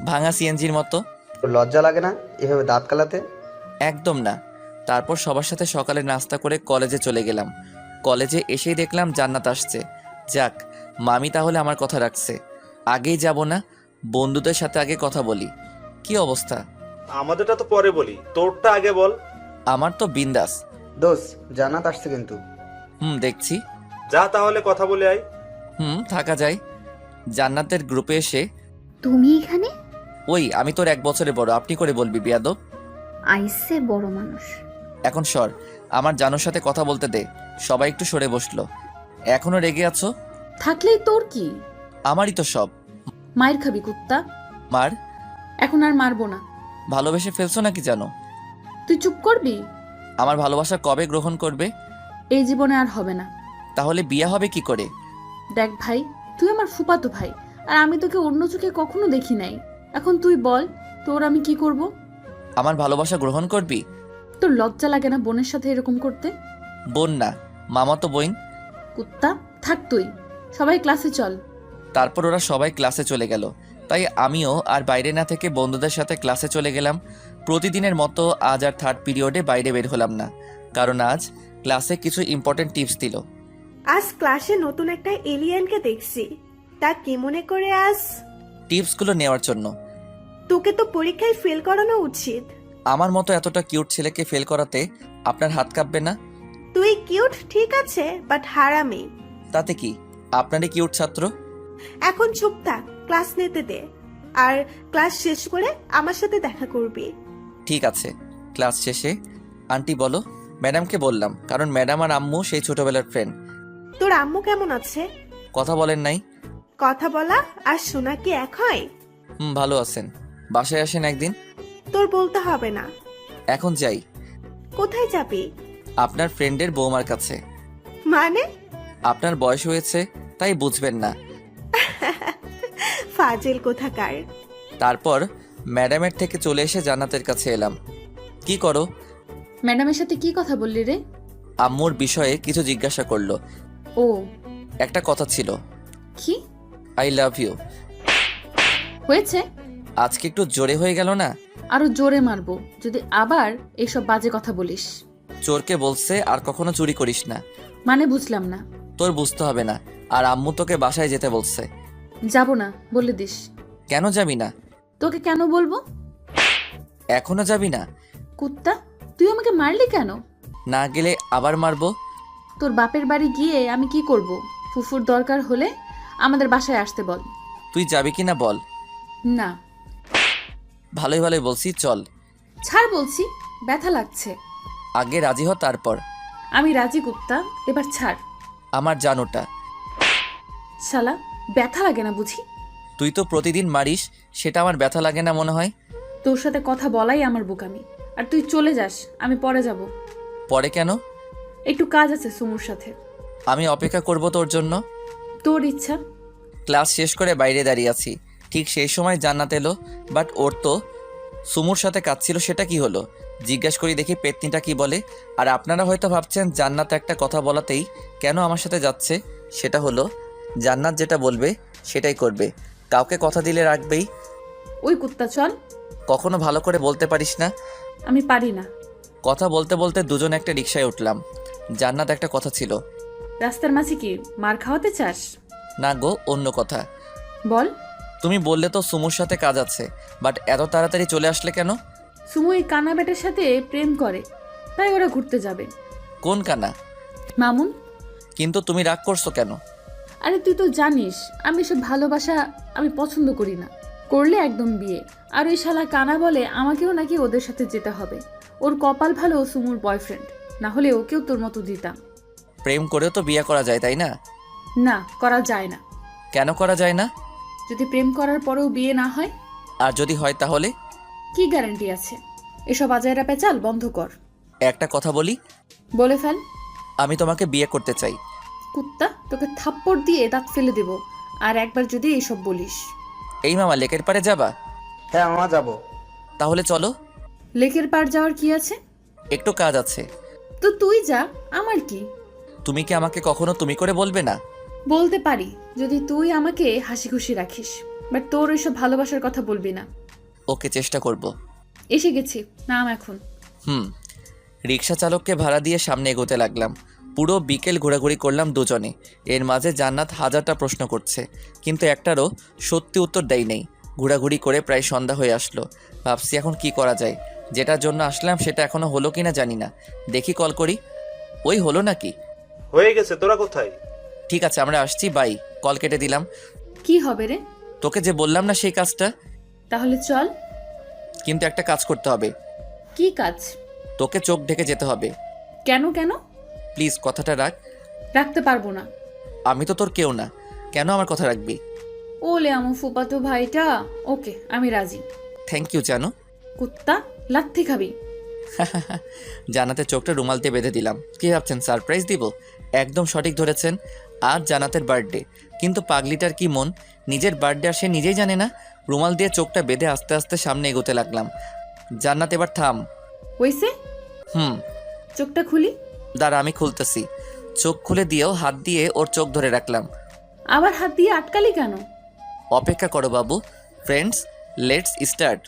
ভাঙা সিএনজির মতো। তোর লজ্জা লাগে না এভাবে দাঁত কালাতে? একদম না। তারপর সবার সাথে সকালে নাস্তা করে কলেজে চলে গেলাম। কলেজে এসেই দেখলাম জান্নাত আসছে। যাক, মামি তাহলে আমার কথা রাখছে। আগেই যাব না, বন্ধুদের সাথে আগে কথা বলি। কি অবস্থা? আমাদেরটা তো পরে বলি, তোরটা আগে বল। আমার তো বিন্দাস। দোষ, জান্নাত আসছে কিন্তু। দেখছি। যা তাহলে কথা বলে আয়। থাকা যায়। জান্নাতের গ্রুপে এসে, তুমি এখানে? ওই আমি তোর 1 বছরে বড়, আপনি করে বলবি বিয়াদব। আইসে বড় মানুষ। এখন সর, আমার জানুর সাথে কথা বলতে দে। সবাই একটু সরে বসলো। এখনো রেগে আছো? থাকলেই তোর কি? আমারই তো সব। মায়ের খাবি কুত্তা। মার? এখন আর মারবো না। ভালোবেসে ফেলছো নাকি জানো? তুই চুপ করবি? আমার ভালোবাসা কবে গ্রহণ করবে? এই জীবনে আর হবে না। তাহলে বিয়ে হবে কি করে? দেখ ভাই, তুই আমার ফুফাতো ভাই, আর আমি তোকে অন্য চোখে কখনো দেখি নাই। এখন তুই বল, তোর আমি কি করব? আমার ভালোবাসা গ্রহণ করবি? তোর লজ্জা লাগে না বোনের সাথে এরকম করতে? বোন না, মামাতো বোন। কুত্তা, থাক তুই। সবাই ক্লাসে চল। তারপর ওরা সবাই ক্লাসে চলে গেল, তাই আমিও আর বাইরে না থেকে বন্ধুদের সাথে ক্লাসে চলে গেলাম। প্রতিদিনের মতো আজ আর থার্ড পিরিয়ডে বাইরে বের হলাম না, কারণ আজ ক্লাসে কিছু ইম্পর্টেন্ট টিপস দিল। আজ ক্লাসে নতুন একটা এলিয়েনকে দেখছি। তা কি মনে করে আজ? টিপসগুলো নেওয়ার জন্য। তোকে তো পরীক্ষায় ফেল করানো উচিত। আমার মতো এতটা কিউট ছেলেকে ফেল করাতে আপনার হাত কাঁপবে না? তুই কিউট ঠিক আছে, বাট হারামি। তাতে কি, আপনারই কিউট ছাত্র। এখন চুপ থাক, ক্লাস নিতে দে। আর ক্লাস শেষ করে আমার সাথে দেখা করবি। ঠিক আছে। ক্লাস শেষে আন্টি বলো। ম্যাডামকে বললাম, কারণ ম্যাডাম আর আম্মু সেই ছোটবেলার ফ্রেন্ড। তোর আম্মু কেমন আছে? কথা বলেন নাই? কথা বলা আর শোনা কি এক হয়? ভালো আছেন। বাসায় আসেন একদিন। তোর বলতে হবে না। এখন যাই। কোথায় যাবি? আপনার ফ্রেন্ডের বৌমার কাছে। মানে? আপনার বয়স হয়েছে, তাই বুঝবেন না। ফাজিল কোথাকার। তারপর ম্যাডামের থেকে চলে এসে জান্নাতের কাছে এলাম। কি করো? ম্যাডামের সাথে কি কথা বললি রে? আম্মুর বিষয়ে কিছু জিজ্ঞাসা করলো। ও, একটা কথা ছিল। কি? I love you. হয়েছে? আজকে একটু জোরে হয়ে গেল না? আরো জোরে মারবো যদি আবার এইসব বাজে কথা বলিস। চোরকে বলছে আর কখনো চুরি করিস না। মানে বুঝলাম না। তোর বুঝতে হবে না। আর আম্মু তোকে বাসায় যেতে বলছে। যাব না বলে দিস। কেন যাবি না? তোকে কেন বলবো? এখনো যাবি না? কুত্তা, তুই আমাকে মারলি কেন? না গেলে আবার মারবো। তোর বাপের বাড়ি গিয়ে আমি কি করব? ফুফুর দরকার হলে আমাদের বাসায় আসতে বল। তুই যাবি কিনা বল। না। ভালোই ভালোই বলছি, চল। ছাড় বলছি, ব্যথা লাগছে। আগে রাজি হ, তারপর। আমি রাজি কুত্তা, এবার ছাড়। আমার জানোটা। শালা, ব্যথা লাগে না বুঝি? তুই তো প্রতিদিন মারিস, সেটা আমার ব্যথা লাগে না মনে হয়। তোর সাথে কথা বলাই আমার বোকামি। আর তুই চলে যাস, আমি পরে যাব। পরে কেন? একটু কাজ আছে সুমুর সাথে। আমি অপেক্ষা করব তোর জন্য। তোর ইচ্ছা। ক্লাস শেষ করে বাইরে দাঁড়িয়ে আছি, ঠিক সেই সময় জান্নাত এলো। বাট ওর তো সুমুর সাথে কাজ ছিল, সেটা কি হলো? জিজ্ঞাস করি দেখি পেতনিটা কি বলে। আর আপনারা হয়তো ভাবছেন জান্নাত একটা কথা বলাতেই কেন আমার সাথে যাচ্ছে। সেটা হলো, জান্নাত যেটা বলবে সেটাই করবে, কাউকে কথা দিলে রাখবেই। ওই কুত্তা চল। কখনো ভালো করে বলতে পারিস না। আমি পারি না। কথা বলতে বলতে দুজন একটা রিকশায় উঠলাম। জান্নাত একটা কথা ছিল। রাস্তার মাঝে কি মার খাওয়াতে চাস? না গো, অন্য কথা। বল। তুমি বললে তো সুমুর সাথে কাজ আছে, বাট এত তাড়াতাড়ি চলে আসলে কেন? সুমু এই কানা বেটার সাথে প্রেম করে, তাই ওরা ঘুরতে যাবে। কোন কানা? মামুন। কিন্তু তুমি রাগ করছো কেন? আরে তুই তো জানিস আমি সব ভালোবাসা আমি পছন্দ করি না, করলে একদম বিয়ে। আর ওই শালা কানা বলে আমাকেও নাকি ওদের সাথে যেতে হবে। ওর কপাল ভালো সুমুর বয়ফ্রেন্ড, না হলে ওকেও তোর মতো দিতাম। প্রেম করেও তো বিয়ে করা যায়, তাই না? না, করা যায় না। কেন করা যায় না? যদি প্রেম করার পরেও বিয়ে না হয়? আর যদি হয় তাহলে? কি গ্যারান্টি আছে? এসব আজাইরা পেঁচাল বন্ধ কর। একটা কথা বলি। বলে ফেল। আমি তোমাকে বিয়ে করতে চাই। কুত্তা, তোকে থাপ্পড় দিয়ে দাঁত ফেলে দেব আর একবার যদি এইসব বলিস। এই মামা, লেকের পাড়ে যাবা? হ্যাঁ মামা, যাবো। তাহলে চলো। লেকের পাড় যাওয়ার কি আছে? একটু কাজ আছে। তো তুই যা, আমার কি? তুমি কি আমাকে কখনো তুমি করে বলবে না? বলতে পারি যদি তুই আমাকে হাসি খুশি রাখিস, বাট তোর ওইসব ভালোবাসার কথা বলবি না। ওকে, চেষ্টা করব। এসে গেছি, নাম এখন। রিক্সা চালককে ভাড়া দিয়ে সামনে এগোতে লাগলাম। পুরো বিকেল ঘোরাঘুরি করলাম দুজনে। এর মাঝে জান্নাত হাজারটা প্রশ্ন করছে, কিন্তু একটারও সত্যি উত্তর দেয় নেই। ঘোরাঘুরি করে প্রায় সন্ধ্যা হয়ে আসলো। ভাবছি এখন কি করা যায়। যেটার জন্য আসলাম সেটা এখনো হলো কিনা জানি না। দেখি কল করি। ওই হলো নাকি? হয়ে গেছে, তোরা কোথায়? ঠিক আছে, আমরা আসছি, বাই। কল কেটে দিলাম। কি হবে রে? তোকে যে বললাম না সেই কাজটা। তাহলে চল। কিন্তু একটা কাজ করতে হবে। কি কাজ? তোকে চোখ ঢেকে যেতে হবে। কেন কেন? প্লিজ, কথাটা রাখ। রাখতে পারবো না। আমি তো তোর কেউ না, কেন আমার কথা রাখবি? বলে আমার ফুপাতো ভাইটা। ওকে, আমি রাজি। থ্যাংক ইউ জানো। কুত্তা, লাথি খাবি? জান্নাতের চোখটা রুমাল দিয়ে বেঁধে দিলাম। কি ভাবছেন সারপ্রাইজ দিব? একদম সঠিক ধরেছেন, আজ জান্নাতের বার্থডে। কিন্তু পাগলিটার কি মন, নিজের বার্থডে আর সে নিজেই জানে না। রুমাল দিয়ে চোখটা বেঁধে আস্তে আস্তে সামনে এগোতে লাগলাম। জান্নাত এবার থাম। হইছে? চোখটা খুলি। দাঁড়া, আমি খুলতেছি। চোখ খুলে দিয়েও হাত দিয়ে ওর চোখ ধরে রাখলাম। আবার হাত দিয়ে আটকালি কেন? অপেক্ষা করো বাবু। Friends, let's start.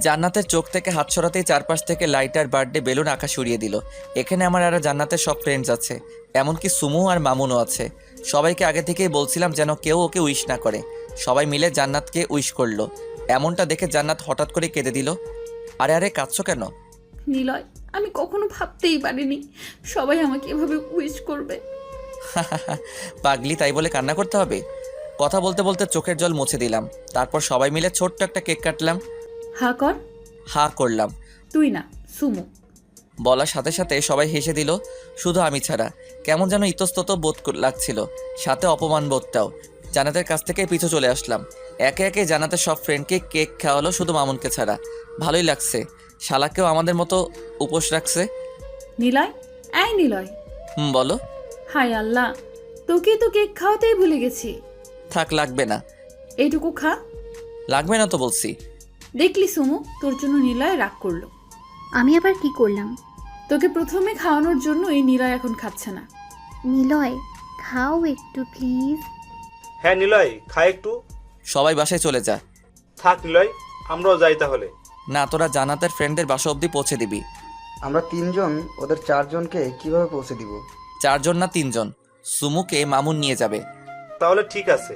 জান্নাতের চোখ থেকে হাত সরাতেই চারপাশ থেকে লাইটার বার্থডে বেলুন আকাশ উড়িয়ে দিল। এখানে আমার আর জান্নাতের সব ফ্রেন্ডস আছে, এমনকি সুমু আর মামুনও আছে। সবাইকে আগে থেকেই বলছিলাম যেন কেউ ওকে উইশ না করে। সবাই মিলে জান্নাতকে উইশ করলো। এমনটা দেখে জান্নাত হঠাৎ করে কেঁদে দিল। আরে আরে, কাঁদছো কেন? নিলয়, আমি কখনো ভাবতেই পারিনি সবাই আমাকে এভাবে উইশ করবে। পাগলি, তাই বলে কান্না করতে হবে? কথা বলতে বলতে চোখের জল মুছে দিলাম। তারপর সবাই মিলে ছোট্ট একটা কেক কাটলাম। হা কর। হা করলাম। তুই না, সুমু। বলার সাথে সাথে সবাই হেসে দিল, শুধু আমি ছাড়া। কেমন যেন ইতস্তত বোধ লাগছিল, সাথে অপমান বোধটাও। জান্নাতের কাছ থেকে পিছু চলে আসলাম। একে একে জান্নাতের সব ফ্রেন্ডকে কেক খাওয়ালো, শুধু মামুনকে ছাড়া। ভালোই লাগছে, শালাকেও আমাদের মতো উপোস রাখছে। নিলয়, এই নিলয়। বলো। হায় আল্লাহ, তোকে তো কেক খাওয়াতেই ভুলে গেছি। থাক, লাগবে না। এইটুকু খা। লাগবে না তো বলছি। দেখলি সুমু, তোর জন্য নিলয় রাগ করলো। আমি আবার কি করলাম? তোকে প্রথমে খাওয়ানোর জন্য এই নিলয় এখন খাচ্ছে না। নিলয়, খাও একটু প্লিজ। হ্যাঁ নিলয়, খায় একটু। সবাই বাসায় চলে যা। থাক নিলয়, আমরাও যাই তাহলে। না, তোরা জান্নাতের ফ্রেন্ডদের বাসা অবধি পৌঁছে দিবি। আমরা 3 জন, ওদের 4 জনকে কিভাবে পৌঁছে দিব? 4 জন না 3 জন। সুমুকে মামুন নিয়ে যাবে। তাহলে ঠিক আছে।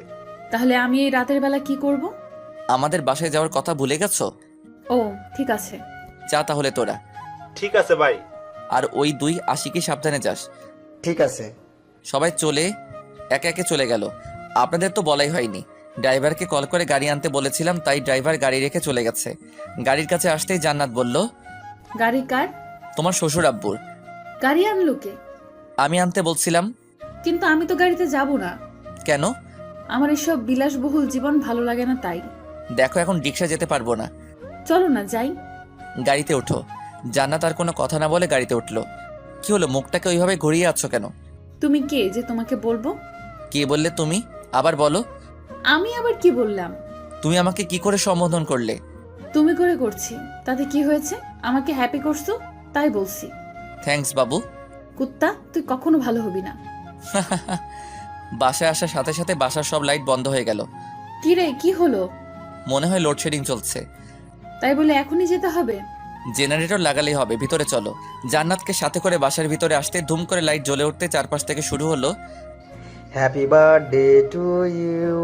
তাহলে আমি এই রাতের বেলা কি করব? আমাদের বাসায় যাওয়ার কথা ভুলে গেছো? ও ঠিক আছে। যা তাহলে তোরা। ঠিক আছে ভাই। আর ওই 2 আশিকি সাবধানে যাস। ঠিক আছে। সবাই চলে একে একে চলে গেল। আপনাদের তো বলাই হয়নি, ড্রাইভারকে কল করে গাড়ি আনতে বলেছিলাম, তাই ড্রাইভার গাড়ি রেখে চলে গেছে। গাড়ির কাছে আসতেই জান্নাত বলল, গাড়ি কার? তোমার শ্বশুর আব্বুর। গাড়ি আনলো কে? আমি আনতে বলছিলাম। কিন্তু আমি তো গাড়িতে যাব না। কেন? আমার এসব বিলাসবহুল জীবন ভালো লাগে না তাই। দেখো, এখন রিক্সা যেতে পারবো না। চলো না যাই। গাড়িতে ওঠো। জান্নাত আর কোনো কথা না বলে গাড়িতে উঠলো। কি হলো, মুখটাকে ওইভাবে ঘুরিয়ে আছো কেন? তুমি কে যে তোমাকে বলবো? কে বললে তুমি? আবার বলো। আমি আবার কি বললাম? তুমি আমাকে কি করে সম্বোধন করলে? তুমি করে করছি, তাতে কি হয়েছে? আমাকে হ্যাপি করছো তাই বলছি। থ্যাঙ্কস বাবু। কুত্তা, তুই কখনো ভালো হবি না। বাসায় আসার সাথে সাথে বাসার সব লাইট বন্ধ হয়ে গেল। কি রে, কি হলো? মনে হয় লোডশেডিং চলছে। তাই বলে এখনই যেতে হবে? জেনারেটর লাগালেই হবে, ভিতরে চলো। জান্নাতকে সাথে করে বাসার ভিতরে আসতে ধুম করে লাইট জ্বলে উঠতে চারপাশ থেকে শুরু হলো, happy birthday to you,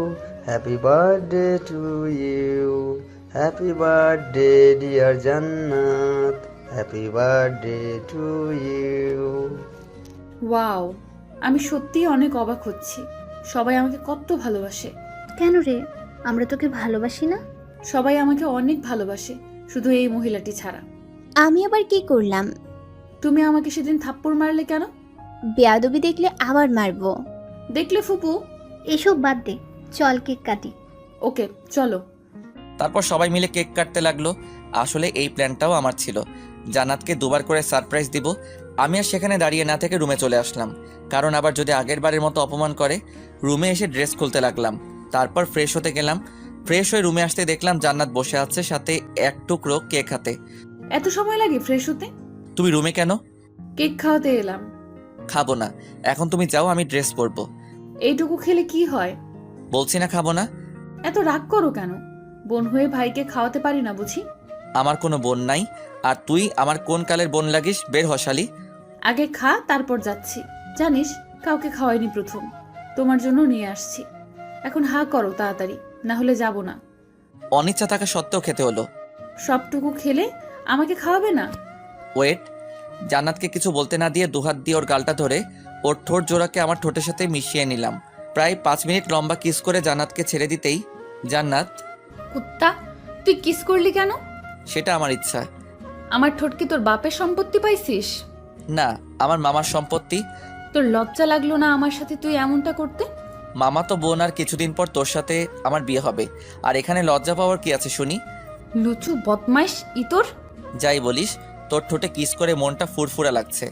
happy birthday to you, happy birthday dear Jannat, happy birthday to you. Wow, আমি সত্যিই অনেক অবাক হচ্ছি। সবাই আমাকে কত ভালোবাসে। কেন রে, আমরা তোকে ভালোবাসি না? সবাই আমাকে অনেক ভালোবাসে, শুধু এই মহিলাটি ছাড়া। আমি আবার কি করলাম? তুমি আমাকে সেদিন থাপ্পড় মারলে কেন? বেয়াদবি দেখলে আবার মারবো। দেখলে ফুপু? এসব বাদ দে, চল কেক কাটি। ওকে চলো। তারপর সবাই মিলে কেক কাটতে লাগলো। আসলে এই প্ল্যানটাও আমার ছিল, জান্নাতকে 2বার করে সারপ্রাইজ দিব। আমি আর সেখানে দাঁড়িয়ে না থেকে রুমে চলে আসলাম, কারণ আবার যদি আগের বারের মতো অপমান করে। রুমে এসে ড্রেস খুলতে লাগলাম, তারপর ফ্রেশ হতে গেলাম। ফ্রেশ হয়ে রুমে আসতে দেখলাম জান্নাত বসে আছে, সাথে এক টুকরো কেক হাতে। এত সময় লাগে ফ্রেশ হতে? তুমি রুমে কেন? কেক খাওয়াতে এলাম। খাবো না, এখন তুমি যাও, আমি ড্রেস পরবো। এইটুকু খেলে কি হয়? বলছি না খাবো না। এত রাগ করো কেন? বোন হয়ে ভাইকে খাওয়াতে পারি না বুঝি? আমার কোনো বোন নাই, আর তুই আমার কোন কালের বোন লাগিস? বের হশালি। আগে খা, তারপর যাচ্ছি। জানিস, কাউকে খাওয়াইনি প্রথম, তোমার জন্য নিয়ে আসছি। এখন হা করো তাড়াতাড়ি, না হলে যাব না। অনিচ্ছা থাকা সত্ত্বেও খেতে হলো। সবটুকু খেলে আমাকে খাওয়াবে না? ওয়েট। জান্নাতকে কিছু বলতে না দিয়ে দুহাত দিয়ে ওর গালটা ধরে ওর ঠোঁট জোড়াকে আমার ঠোঁটের সাথে মিশিয়ে নিলাম। প্রায় 5 মিনিট লম্বা কিস করে জান্নাতকে ছেড়ে দিতেই, জান্নাত। কুত্তা, তুই কিস করলি কেন? সেটা আমার ইচ্ছা। আমার ঠোঁট কি তোর বাপের সম্পত্তি পাইছিস? না, আমার মামার সম্পত্তি। তোর লজ্জা লাগলো না আমার সাথে তুই এমনটা করতে? মামা তো বোন আর কিছুদিন পর তোর সাথে আমার বিয়ে হবে, আর এখানে লজ্জা পাওয়ার কি আছে শুনি? লুচু বদমাইশ ইতর। যাই বলিস, তোর ঠোঁটে কিস করে মনটা ফুরফুরা লাগছে।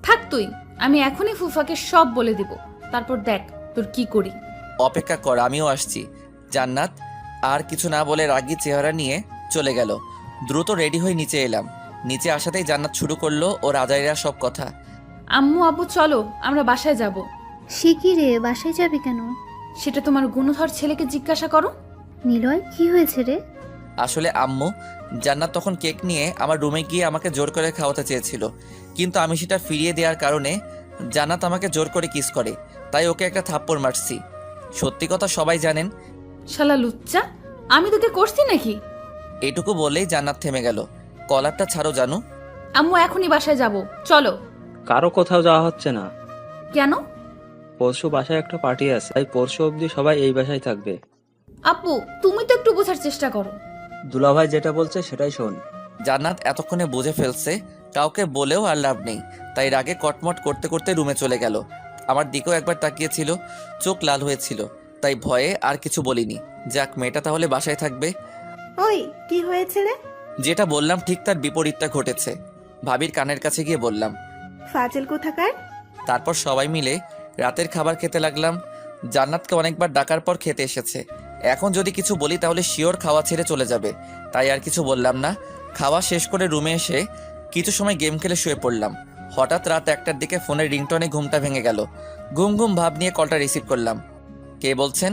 থাক তুই, আমি এখনই ফুফাকে সব বলে দিব, তারপর দেখ তোর কি করি। অপেক্ষা কর, আমিও আসছি। জান্নাত আর কিছু না বলে রাগী চেহারা নিয়ে চলে গেল। দ্রুত রেডি হয়ে নিচে এলাম। নিচে আসাতেই জান্নাত শুরু করলো ও রাজাইরা সব কথা। আম্মু আব্বু চলো আমরা বাসায় যাব। সে কি রে, বাসায় যাবি কেন? সেটা তোমার গুণধর ছেলেকে জিজ্ঞাসা করো। নিলয়, কি হয়েছে রে? আসলে আম্মু, জান্নাত তখন কেক নিয়ে আমার রুমে গিয়ে আমাকে জোর করে খাওয়াতে চেয়েছিল, কিন্তু আমি সেটা ফিরিয়ে দেওয়ার কারণে জান্নাত আমাকে জোর করে কিস করে, তাই ওকে একটা থাপ্পড় মারছি। সত্যি কথা সবাই জানেন। শালা লুচ্চা, আমি তোকে করছি নাকি? এটুকু বলেই জান্নাত থেমে গেল। কলারটা ছাড়ো জানু। আম্মু এখনই বাসায় যাব, চলো। কারো কোথাও যাওয়া হচ্ছে না। কেন? পরশু বাসায় একটা পার্টি আছে, তাই পরশু অবধি সবাই এই বাসায় থাকবে। আপু তুমি তো একটু বোঝার চেষ্টা করো। দুলাভাই যেটা বলছে সেটাই শোন। জান্নাত এতক্ষণে বুঝে ফেলছে কাউকে বলেও আর লাভ নেই, তাই রাগে কটমট করতে করতে রুমে চলে গেল। আমার দিকেও একবার তাকিয়েছিল, চোখ লাল হয়েছিল, তাই ভয়ে আর কিছু বলিনি। যাক, মেয়েটা তাহলে বাসায় থাকবে। ওই কি হয়েছে রে? যেটা বললাম ঠিক তার বিপরীতটা ঘটেছে। ভাবির কানের কাছে গিয়ে বললাম। ফাজিল কোথাকার। তারপর সবাই মিলে রাতের খাবার খেতে লাগলাম। জান্নাতকে অনেকবার ডাকার পর খেতে এসেছে। এখন যদি কিছু বলি তাহলে শিওর খাওয়া ছেড়ে চলে যাবে, তাই আর কিছু বললাম না। খাওয়া শেষ করে রুমে এসে কিছু সময় গেম খেলে শুয়ে পড়লাম। হঠাৎ রাত 1টার দিকে ফোনের রিংটনে ঘুমটা ভেঙে গেল। ঘুম ঘুম ভাব নিয়ে কলটা রিসিভ করলাম। কে বলছেন?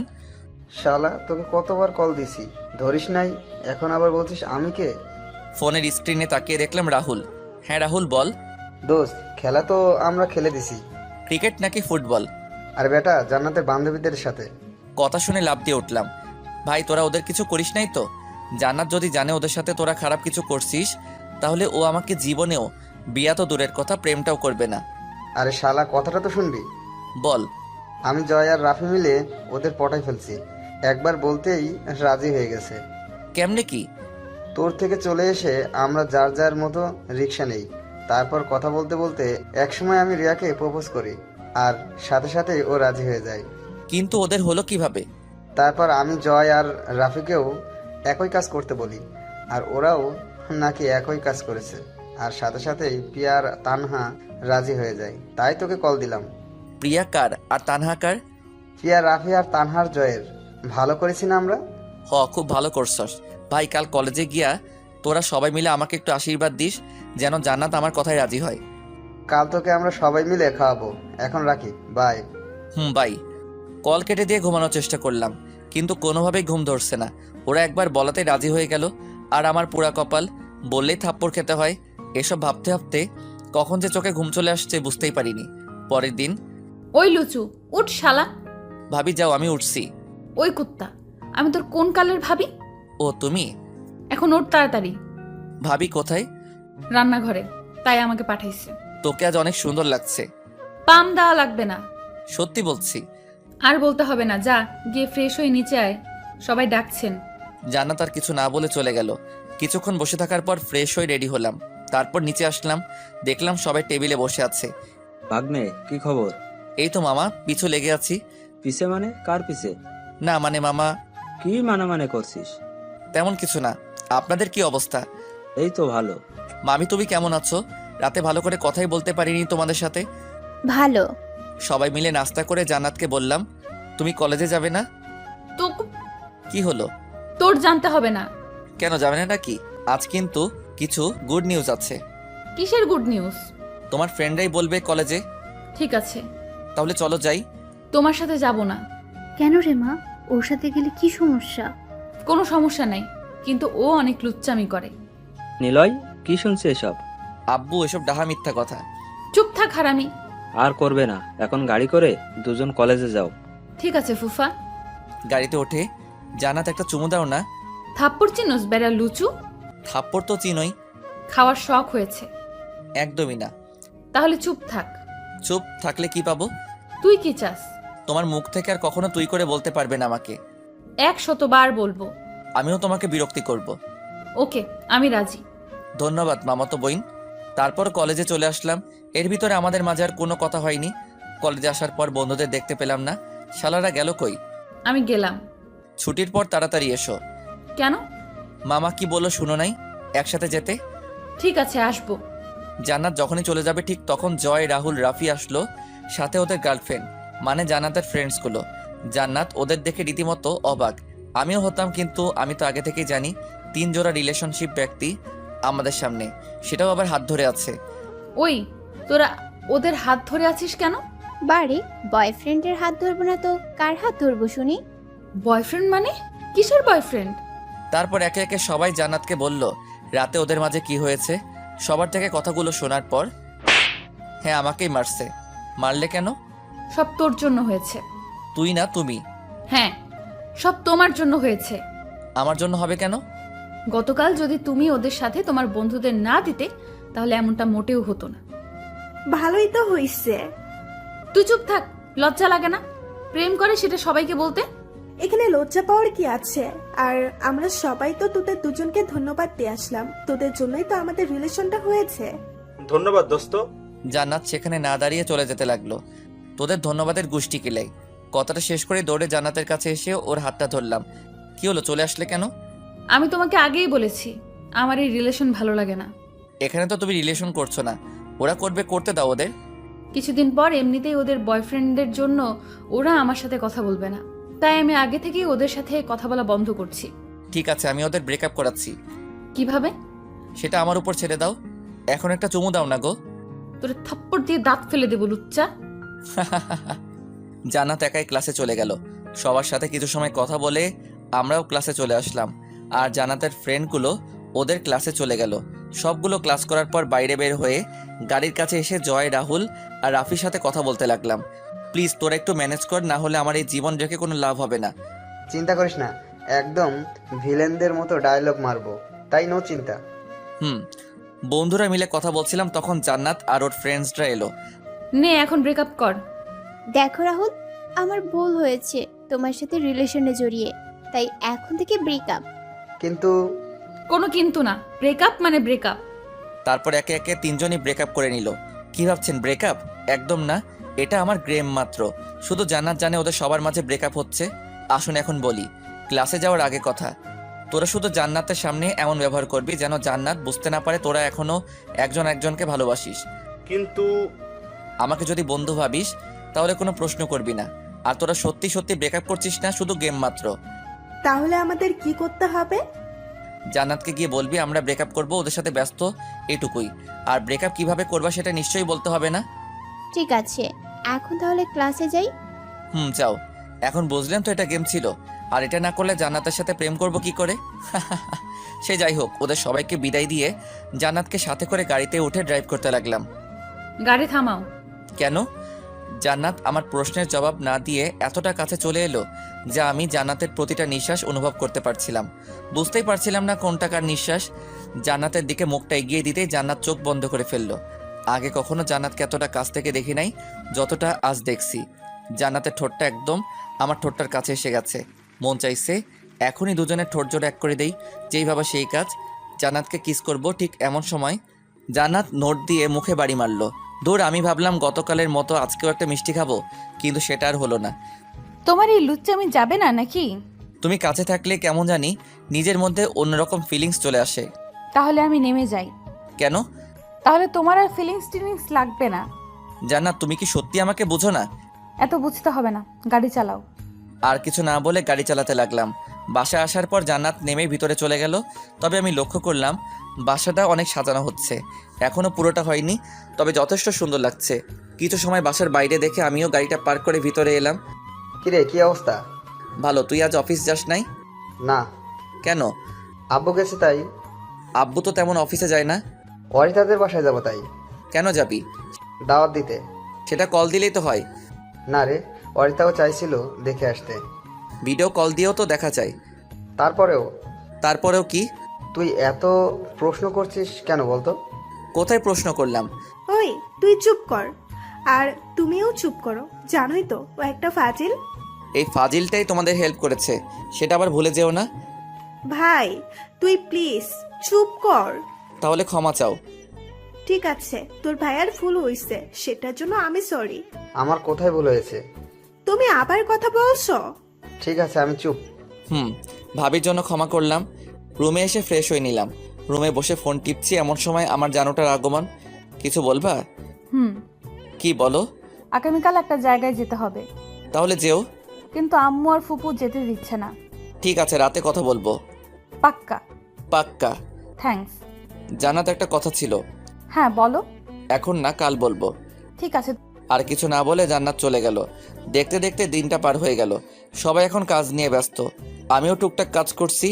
শালা, তোকে কতবার কল দিছি, ধরিস নাই, এখন আবার বলছিস আমি কে? ফোনের স্ক্রিনে তাকিয়ে দেখলাম রাহুল। হ্যাঁ রাহুল, বল। দোস্ত, খেলা তো আমরা খেলে দিছি। ক্রিকেট নাকি ফুটবল? আর বেটা, জান্নাতের বান্ধবীদের সাথে। কথা শুনে লাফ দিয়ে উঠলাম। ভাই, তোরা ওদের কিছু করিস নাই তো? জান্নাত যদি জানে ওদের সাথে তোরা খারাপ কিছু করছিস, তাহলে ও আমাকে জীবনেও, বিয়া তো দূরের কথা, প্রেমটাও করবে না। আরে শালা, কথাটা তো শুনবি। বল। আমি জয় আর রাফি মিলে ওদের পটাই ফেলছি। একবার বলতেই রাজি হয়ে গেছে। কেমনে কি? তোর থেকে চলে এসে আমরা যার যার মতো রিক্সা নেই। তারপর কথা বলতে বলতে একসময় আমি রিয়াকে প্রপোজ করি, আর সাথে সাথেই ও রাজি হয়ে যায়। কিন্তু ওদের হলো কিভাবে? তারপর আমি জয় আর রাফিকেও একই কাজ করতে বলি, আর ওরাও নাকি একই কাজ করেছে, আর সাথে সাথেই প্রিয়া আর তানহা রাজি হয়ে যায়। তাই তোকে কল দিলাম। প্রিয়া কার আর তানহা কার? প্রিয়া, রাফি আর তানহার জয়ের। ভালো করেছি না আমরা? খুব ভালো করছস ভাই। কাল কলেজে গিয়া তোরা সবাই মিলে আমাকে একটু আশীর্বাদ দিস, যেন জান্নাত আমার কথায় রাজি হয়। কাল তোকে আমরা সবাই মিলে খাওয়াবো। এখন রাখি, বাই। বাই। কল কেটে দিয়ে ঘুমানোর চেষ্টা করলাম, কিন্তু কোনোভাবেই ঘুম ধরছে না। ওরা একবার বলাতে রাজি হয়ে গেল, আর আমার পুরা কপাল, বললেই থাপ্পড় খেতে হয়। এসব ভাবতে ভাবতে কখন যে চোখে ঘুম চলে আসছে বুঝতেই পারিনি। পরের দিন। ওই লুচু, উঠ শালা। ভাবি, যাও, আমি উঠছি। ওই কুত্তা, আমি তোর কোন কালের ভাবি? ও তুমি? এখন ওঠ তাড়াতাড়ি। ভাবি কোথায়? রান্নাঘরে, তাই আমাকে পাঠাইছে। তোকে আজ অনেক সুন্দর লাগছে। পাম দেওয়া লাগবে না। সত্যি বলছি। আর বলতে হবে না, যা গিয়ে ফ্রেশ হয়ে নিচে আয়, সবাই ডাকছেন। জান্নাত আর কিছু না বলে চলে গেল। কিছুক্ষণ বসে থাকার পর ফ্রেশ হয়ে রেডি হলাম। তারপর নিচে আসলাম, দেখলাম সবাই টেবিলে বসে আছে। ভাগ্নে, কি খবর? এই তো মামা, পিছু লেগে আছি। পিছে মানে কার পিছে? না মানে মামা, কি মানে করছিস? তেমন কিছু না। আপনাদের কি অবস্থা? এই তো ভালো। মামি, তুমি কেমন আছো? রাতে ভালো করে কথাই বলতে পারিনি তোমাদের সাথে। ভালো। সবাই মিলে নাস্তা করে জান্নাতকে বললাম, তুমি কলেজে যাবে না? তো কি হলো? তোর জানতে হবে না। কেন যাবে না নাকি? আজ কিন্তু কিছু গুড নিউজ আছে। কিসের গুড নিউজ? তোমার ফ্রেন্ডরাই বলবে কলেজে। ঠিক আছে, তাহলে চলো যাই। তোমার সাথে যাব না। কেন রে মা, ওর সাথে গেলে কি সমস্যা? কোনো সমস্যা নাই, কিন্তু ও অনেক লুচ্চামি করে। নিলয়, কি শুনছে এসব? আব্বু, এসব ডাহা মিথ্যা কথা। চুপ থাক হারামি। আর করবে না, এখন গাড়ি করে দুজন কলেজে যাও। ঠিক আছে ফুফা। গাড়িতে ওঠে জান্নাত, একটা চুমু দাও না। থাপ্পড় চিনোস বেড়া লুচু? থাপ্পড় তো চিনই। খাওয়ার শখ হয়েছে? একদমই না। তাহলে চুপ থাক। চুপ থাকলে কি পাবো? তুই কি চাস? তোমার মুখ থেকে আর কখনো তুই করে বলতে পারবে না আমাকে। 100 বার বলবো। আমিও তোমাকে বিরক্তি করব। ওকে, আমি রাজি। ধন্যবাদ মামাতো বইন। তারপর কলেজে চলে আসলাম। এর ভিতরে আমাদের মাঝে আর কোনো কথা হয়নি। কলেজে আসার পর বন্ধুদের দেখতে পেলাম না, শালারা গেল কই? আমি গেলাম। ছুটির পর তাড়াতাড়ি এসো। কেন? মামা কি বললো শুনো নাই? একসাথে যেতে। ঠিক আছে, আসবো। জান্নাত যখনই চলে যাবে ঠিক তখন জয়, রাহুল, রাফি আসলো, সাথে ওদের গার্লফ্রেন্ড মানে জান্নাতের ফ্রেন্ডসগুলো। জান্নাত ওদের দেখে রীতিমতো অবাক। আমিও হতাম, কিন্তু আমি তো আগে থেকেই জানি 3 জোড়া রিলেশনশিপ ব্যক্তি আমাদের সামনে, সেটাও আবার হাত ধরে আছে। ওই, তোরা ওদের হাত ধরে আছিস কেন? বাড়ি বয়ফ্রেন্ডের হাত ধরবো না তো কার হাত ধরবো শুনি? বয়ফ্রেন্ড মানে? কিসের বয়ফ্রেন্ড? তারপর একে একে সবাই জান্নাতকে বলল রাতে ওদের মাঝে কি হয়েছে। সবার থেকে কথাগুলো শোনার পর, হ্যাঁ আমাকেই মারছে। মারলে কেন? সব তোর জন্য হয়েছে। তুই না, তুমি। হ্যাঁ, সব তোমার জন্য হয়েছে। আমার জন্য হবে কেন? গতকাল যদি তুমি ওদের সাথে তোমার বন্ধুদের না দিতে, তাহলে এমনটা মোটেও হতো না। ভালোই তো হইছে। তুই চুপ থাক, লজ্জা লাগে না? প্রেম করে সেটা সবাইকে বলতে। এখানে লজ্জা পাওয়ার কি আছে? আর আমরা সবাই তো তোদের দুজনকে ধন্যবাদ দিয়ে আসলাম, তোদের জন্যই তো আমাদের রিলেশনটা হয়েছে। ধন্যবাদ দোস্ত। জান্নাত সেখানে না দাঁড়িয়ে চলে যেতে লাগলো। তোদের ধন্যবাদের গুষ্টি কিলাই। কথাটা শেষ করে দৌড়ে জান্নাতের কাছে এসে ওর হাতটা ধরলাম। কি হলো, চলে আসলে কেন? আমি তোমাকে আগেই বলেছি আমার এই রিলেশন ভালো লাগে না। এখানে তো তুমি রিলেশন করছো না, ওরা করবে, করতে দাও ওদের। কিছুদিন পর এমনিতেই ওদের বয়ফ্রেন্ডদের জন্য ওরা আমার সাথে কথা বলবে না, তাই আমি আগে থেকেই ওদের সাথে কথা বলা বন্ধ করছি। ঠিক আছে, আমি ওদের ব্রেকআপ করাচ্ছি। কিভাবে? সেটা আমার উপর ছেড়ে দাও। এখন একটা চুমু দাও না গো। তোর থাপ্পড় দিয়ে দাঁত ফেলে দেবো লুচ্চা। জান্নাত একাই ক্লাসে চলে গেল। সবার সাথে কিছু সময় কথা বলে আমরাও ক্লাসে চলে আসলাম, আর জান্নাতের ফ্রেন্ডগুলো ওদের ক্লাসে চলে গেল। সবগুলো ক্লাস করার পর বাইরে বের হয়ে গাড়ির কাছে এসে জয়, রাহুল আর রাফির সাথে কথা বলতে লাগলাম। প্লিজ তোরা একটু ম্যানেজ কর, না হলে আমার এই জীবন রেখে কোনো লাভ হবে না। চিন্তা করিস না, একদম ভিলেনদের মতো ডায়লগ মারবো, তাই নো চিন্তা। বন্ধুরা মিলে কথা বলছিলাম, তখন জান্নাত আর ওর ফ্রেন্ডসরা এলো। নে এখন ব্রেকআপ কর। দেখো রাহুল, আমার ভুল হয়েছে তোমার সাথে রিলেশনে জড়িয়ে, তাই এখন থেকে ব্রেকআপ। কিন্তু কোনো কিন্তু না, ব্রেকআপ মানে ব্রেকআপ। তারপর একে একে 3 জনই ব্রেকআপ করে নিল। কি ভাবছেন ব্রেকআপ? একদম না, এটা আমার গেম মাত্র। শুধু জান্নাত জানে ওদের সবার মাঝে ব্রেকআপ হচ্ছে। আসুন এখন বলি, ক্লাসে যাওয়ার আগে কথা। তোরা শুধু জান্নাতের সামনে এমন ব্যবহার করবি যেন জান্নাত বুঝতে না পারে তোরা এখনো একজন একজনকে ভালোবাসিস। কিন্তু আমাকে যদি বন্ধু ভাবিস তাহলে কোনো প্রশ্ন করবি না। আর তোরা সত্যি সত্যি ব্রেকআপ করছিস না, শুধু গেম মাত্র। তাহলে আমাদের কি করতে হবে? জান্নাতকে গিয়ে বলবি আমরা ব্রেকআপ করব, ওদের সাথে ব্যস্ত, এটুকুই। আর ব্রেকআপ কিভাবে করবা সেটা নিশ্চয়ই বলতে হবে না। ঠিক আছে, এখন তাহলে ক্লাসে যাই। যাও। এখন বুঝলেন তো এটা গেম ছিল, আর এটা না করলে জান্নাতের সাথে প্রেম করব কি করে? সে যাই হোক, ওদের সবাইকে বিদায় দিয়ে জান্নাতকে সাথে করে গাড়িতে উঠে ড্রাইভ করতে লাগলাম। গাড়ি থামাও। কেন? জান্নাত আমার প্রশ্নের জবাব না দিয়ে এতটা কাছে চলে এলো যা আমি জান্নাতের প্রতিটা নিঃশ্বাস অনুভব করতে পারছিলাম। বুঝতেই পারছিলাম না কোনটা কার নিঃশ্বাস। জান্নাতের দিকে মুখটা এগিয়ে দিতেই জান্নাত চোখ বন্ধ করে ফেললো। আগে কখনো জান্নাতকে এতটা কাছ থেকে দেখি নাই যতটা আজ দেখছি। জান্নাতের ঠোঁটটা একদম আমার ঠোঁটটার কাছে এসে গেছে। মন চাইছে এখনই দুজনের ঠোঁট জোড়া এক করে দেই। যেই ভাবা সেই কাজ। জান্নাতকে কিস করব, ঠিক এমন সময় জান্নাত নোট দিয়ে মুখে বাড়ি মারলো। দূর, আমি ভাবলাম গতকালের মতো আজকেও একটা মিষ্টি খাবো, কিন্তু সেটা আর হলো না। তোমার এই লুচ্চামি যাবে না নাকি? তুমি কাছে থাকলে কেমন জানি নিজের মধ্যে অন্যরকম ফিলিংস চলে আসে। তাহলে আমি নেমে যাই। কেন? তাহলে তোমার আর ফিলিংস লাগবে না। জান্নাত, তুমি কি সত্যি আমাকে বুঝো না? এত বুঝতে হবে না, গাড়ি চালাও। আর কিছু না বলে গাড়ি চালাতে লাগলাম। বাসা আসার পর জান্নাত নেমে ভিতরে চলে গেল। তবে আমি লক্ষ্য করলাম বাসাটা অনেক সাজানো হচ্ছে, এখনও পুরোটা হয়নি, তবে যথেষ্ট সুন্দর লাগছে। কিছু সময় বাসার বাইরে দেখে আমিও গাড়িটা পার্ক করে ভিতরে এলাম। কিরে, কি অবস্থা? ভালো। তুই আজ অফিস যাস নাই? না। কেন? আব্বু গেছে তাই। আব্বু তো তেমন অফিসে যায় না। অরিতাদের বাসায় যাবো তাই। কেন যাবি? দাওয়াত দিতে। সেটা কল দিলেই তো হয়। না রে, অরিতাও চাইছিল দেখে আসতে। ভিডিও কল দিয়েও তো দেখা যায়। তারপরেও কি? তুই এত প্রশ্ন করছিস কেন বলতো? কোথায় প্রশ্ন করলাম? ওই তুই চুপ কর, আর তুমিও চুপ করো। জানোই তো ও একটা ফাজিল। এই ফাজিলটাই তোমাদের হেল্প করেছে, সেটা আবার ভুলে যেও না। ভাই তুই প্লিজ চুপ কর। তাহলে ক্ষমা চাও। ঠিক আছে, তোর ভাইয়ার ভুল হয়েছে, সেটার জন্য আমি সরি। আমার কোথায় ভুল হয়েছে? তুমি আবার কথা বলছো? ঠিক আছে, আমি চুপ। ভাবির জন্য ক্ষমা করলাম। রুমে এসে ফ্রেশ হয়ে নিলাম। রুমে বসে ফোন টিপছি, এমন সময় আমার জানুটার আগমন। কিছু বলবা? কি বলো? আগামীকাল একটা জায়গায় যেতে হবে, তাহলে যেও। কিন্তু আম্মু আর ফুপু যেতে দিচ্ছে না। ঠিক আছে, রাতে কথা বলবো। পাক্কা? পাক্কা। থ্যাঙ্কস। জানাতে একটা কথা ছিল। হ্যাঁ বলো। এখন না, কাল বলবো। ঠিক আছে। আর কিছু না বলে জান্নাত চলে গেল। দেখতে দেখতে দিনটা পার হয়ে গেল। সবাই এখন কাজ নিয়ে ব্যস্ত, আমিও টুকটাক কাজ করছি।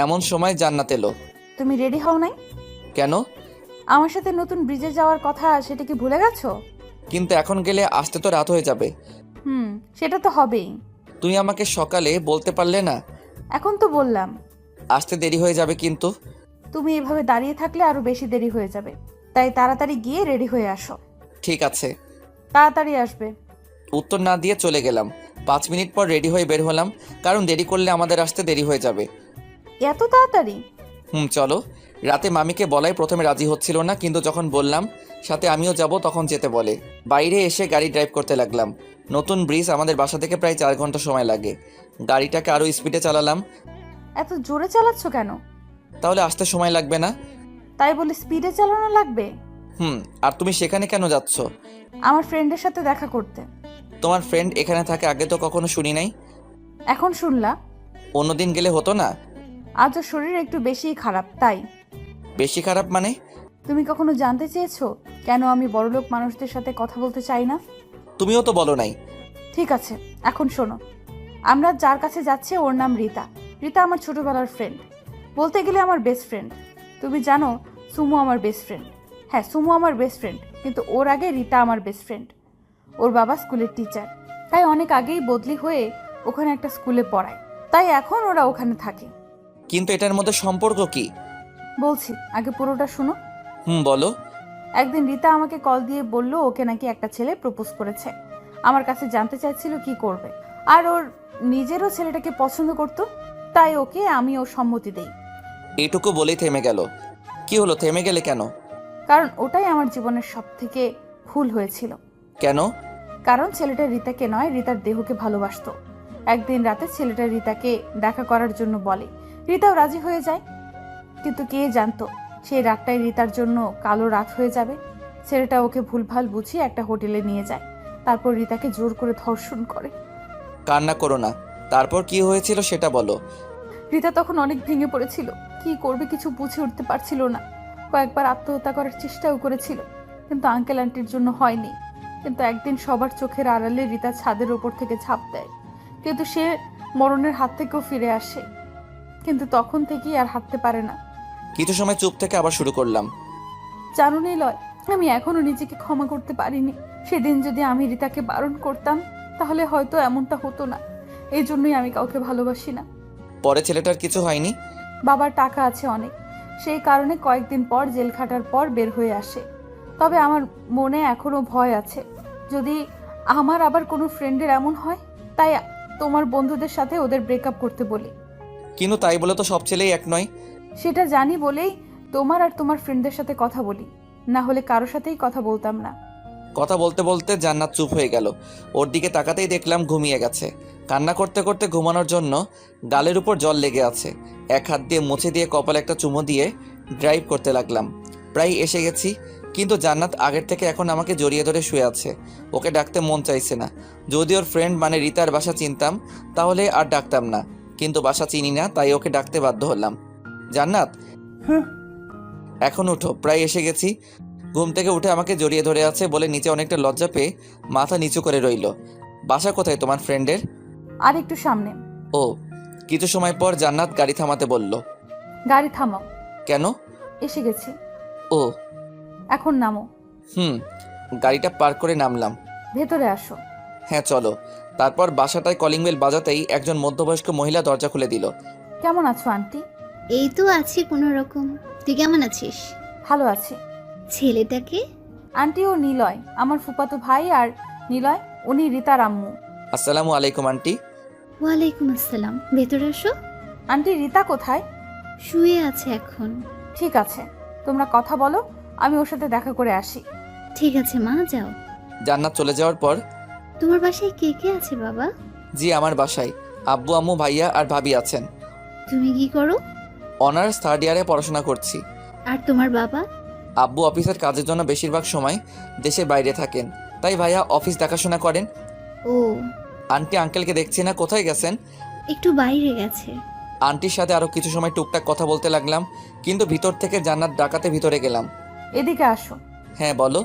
এমন সময় জান্নাত এলো। তুমি রেডি হও নাই? কেন? আমার সাথে নতুন ব্রিজে যাওয়ার কথা, সেটা কি ভুলে গেছো? কিন্তু এখন গেলে আসতে তো রাত হয়ে যাবে। সেটা তো হবেই। তুমি আমাকে সকালে বলতে পারলে না? এখন তো বললাম। আসতে দেরি হয়ে যাবে কিন্তু। তুমি এভাবে দাঁড়িয়ে থাকলে আরো বেশি দেরি হয়ে যাবে, তাই তাড়াতাড়ি গিয়ে রেডি হয়ে আসো। ঠিক আছে। তাড়াতাড়ি আসবে। উত্তর না দিয়ে চলে গেলাম। 5 মিনিট পর রেডি হয়ে বের হলাম, কারণ দেরি করলে আমাদের আসতে দেরি হয়ে যাবে। এত তাড়াতাড়ি? চলো। রাতে মামিকে বলাই প্রথমে রাজি হচ্ছিল না, কিন্তু যখন বললাম সাথে আমিও যাব, তখন যেতে বলে। বাইরে এসে গাড়ি ড্রাইভ করতে লাগলাম। নতুন ব্রিজ আমাদের বাসা থেকে প্রায় 4 ঘন্টা সময় লাগে। গাড়িটাকে আরও স্পিডে চালালাম। এত জোরে চালাচ্ছ কেন? তাহলে আসতে সময় লাগবে না? তাই বলে স্পিডে চালানো লাগবে? আর তুমি সেখানে কেন যাচ্ছ? আমার ফ্রেন্ডের সাথে দেখা করতে। তোমার ফ্রেন্ড এখানে থাকে? আগে তো কখনো শুনি নাই। এখন শুনলা? অন্যদিন গেলে হতো না? আজ ওর শরীর একটু বেশিই খারাপ, তাই। বেশি খারাপ মানে? তুমি কখনো জানতে চেয়েছো কেন আমি বড়লোক মানুষদের সাথে কথা বলতে চাই না? তুমিও তো বলো নাই। ঠিক আছে, এখন শোনো। আমরা যার কাছে যাচ্ছি ওর নাম রীতা। রীতা আমার ছোটবেলার ফ্রেন্ড, বলতে গেলে আমার বেস্ট ফ্রেন্ড। তুমি জানো সুমু আমার বেস্ট ফ্রেন্ড। হ্যাঁ, সুমু আমার বেস্ট ফ্রেন্ড, কিন্তু ওর আগে রীতা আমার বেস্ট ফ্রেন্ড। ওর বাবা স্কুলের টিচার, তাই অনেক আগেই বদলি হয়ে ওখানে একটা স্কুলে পড়ায়, তাই এখন ওরা ওখানে থাকে। কিন্তু এটার মধ্যে সম্পর্ক কি? বলছি, আগে পুরোটা শুনো। বলো। একদিন রীতা আমাকে কল দিয়ে বলল ওকে নাকি একটা ছেলে প্রপোজ করেছে। আমার কাছে জানতে চাইছিল কি করবে, আর ওর নিজেরও ছেলেটাকে পছন্দ করতো, তাই ওকে আমি ওর সম্মতি দেই। এইটুকু বলেই থেমে গেল। কি হলো, থেমে গেলে কেন? কারণ ওটাই আমার জীবনের সব থেকে ভুল হয়েছিল। কেন? কারণ ছেলেটা রীতাকে নয়, রীতার দেহকে ভালোবাসতো। একদিন রাতে ছেলেটা রীতাকে দেখা করার জন্য বলে, রীতাও রাজি হয়ে যায়। কিন্তু কে জানতো সেই রাতটাই রীতার জন্য কালো রাত হয়ে যাবে। ছেলেটা ওকে ভুলভাল বুঝিয়ে একটা হোটেলে নিয়ে যায়, তারপর রীতাকে জোর করে ধর্ষণ করে। কান্না করো না, তারপর কি হয়েছিল সেটা বলো। রীতা তখন অনেক ভেঙে পড়েছিল, কি করবে কিছু বুঝে উঠতে পারছিল না। কয়েকবার আত্মহত্যা করার চেষ্টাও করেছিল, কিন্তু আঙ্কেল আন্টির জন্য হয়নি। কিন্তু একদিন সবার চোখের আড়ালে রীতা ছাদের ওপর থেকে ঝাঁপ দেয়, কিন্তু সে মরণের হাত থেকেও ফিরে আসে, কিন্তু তখন থেকেই আর হাঁটতে পারে না। কিছু সময় চুপ থেকে আবার শুরু করলাম। জানো নিলয়, আমি এখনো নিজেকে ক্ষমা করতে পারিনি। সেদিন যদি আমি রীতাকে বারণ করতাম তাহলে হয়তো এমনটা হতো না। এই জন্যই আমি কাউকে ভালোবাসি না। পরে ছেলেটার কিছু হয়নি? বাবার টাকা আছে অনেক, সেই কারণে কয়েকদিন পর জেল খাটার পর বের হয়ে আসে। তবে আমার মনে এখনো ভয় আছে, যদি আমার আবার কোনো ফ্রেন্ডের এমন হয়। তাই তোমার বন্ধুদের সাথে ওদের ব্রেকআপ করতে বলি। কিন্তু তাই বলে তো সব ছেলেই এক নয়। সেটা জানি বলেই তোমার আর তোমার ফ্রেন্ডদের সাথে কথা বলি, না হলে কারোর সাথেই কথা বলতাম না। কথা বলতে বলতে জান্নাত চুপ হয়ে গেল। ওর দিকে তাকাতেই দেখলাম ঘুমিয়ে গেছে। কান্না করতে করতে ঘুমানোর জন্য গালের উপর জল লেগে আছে। এক হাত দিয়ে মুছে দিয়ে কপালে একটা চুমো দিয়ে ড্রাইভ করতে লাগলাম। প্রায় এসে গেছি, কিন্তু জান্নাত আগের থেকে এখন আমাকে জড়িয়ে ধরে শুয়ে আছে। ওকে ডাকতে মন চাইছে না। যদি ওর ফ্রেন্ড মানে রীতার বাসা চিনতাম তাহলে আর ডাকতাম না, কিন্তু বাসা চিনি না, তাই ওকে ডাকতে বাধ্য হলাম। জান্নাত, এখন উঠো, প্রায় এসে গেছি। ঘুম থেকে উঠে আমাকে জড়িয়ে ধরে আছে বলে নিচে অনেকটা লজ্জা পেয়ে মাথা নিচু করে রইল। বাসা কোথায় তোমার ফ্রেন্ডের? আর একটু সামনে। ও। কিছু সময় পর জান্নাত গাড়ি থামাতে বলল। গাড়ি থামাও। কেন? এসে গেছি। ও। এখন নামো। গাড়িটা পার্ক করে নামলাম। ভেতরে আসো। হ্যাঁ চলো। তারপর বাসাটায় কলিং বেল বাজাতেই একজন মধ্যবয়স্ক মহিলা দরজা খুলে দিল। কেমন আছো আন্টি? এই তো আছি কোনো রকম। তুই কেমন আছিস? ভালো আছি। ছেলেটাকে? আন্টি ও নিলয়, আমার ফুফাতো ভাই, আর নিলয় উনি রীতার আম্মু। আসসালামু আলাইকুম আন্টি। ওয়ালাইকুম আসসালাম, ভেতরে আসো। আন্টি রীতা কোথায়? শুয়ে আছে এখন। ঠিক আছে, তোমরা কথা বলো, আমি ওর সাথে দেখা করে আসি। ঠিক আছে মা, যাও। জান্নাত চলে যাওয়ার পর তোমার বাসায় কে কে আছে বাবা? জি, আমার বাসায় আব্বু, আম্মু, ভাইয়া আর ভাবি আছেন। তুমি কি করো? অনার্স 3rd ইয়ারে পড়াশোনা করছি। আর তোমার বাবা? আব্বু অফিসের কাজের জন্য বেশিরভাগ সময় দেশের বাইরে থাকেন, তাই ভাইয়া অফিস দেখাশোনা করেন। ও, আন্টি আঙ্কেলকে দেখছি না, কোথায় গেছেন? একটু বাইরে গেছে। আন্টির সাথে আরও কিছু সময় টুকটাক কথা বলতে লাগলাম, কিন্তু ভিতর থেকে জান্নাত ডাকাতে ভিতরে গেলাম। এদিকে আসো। হ্যাঁ বলো।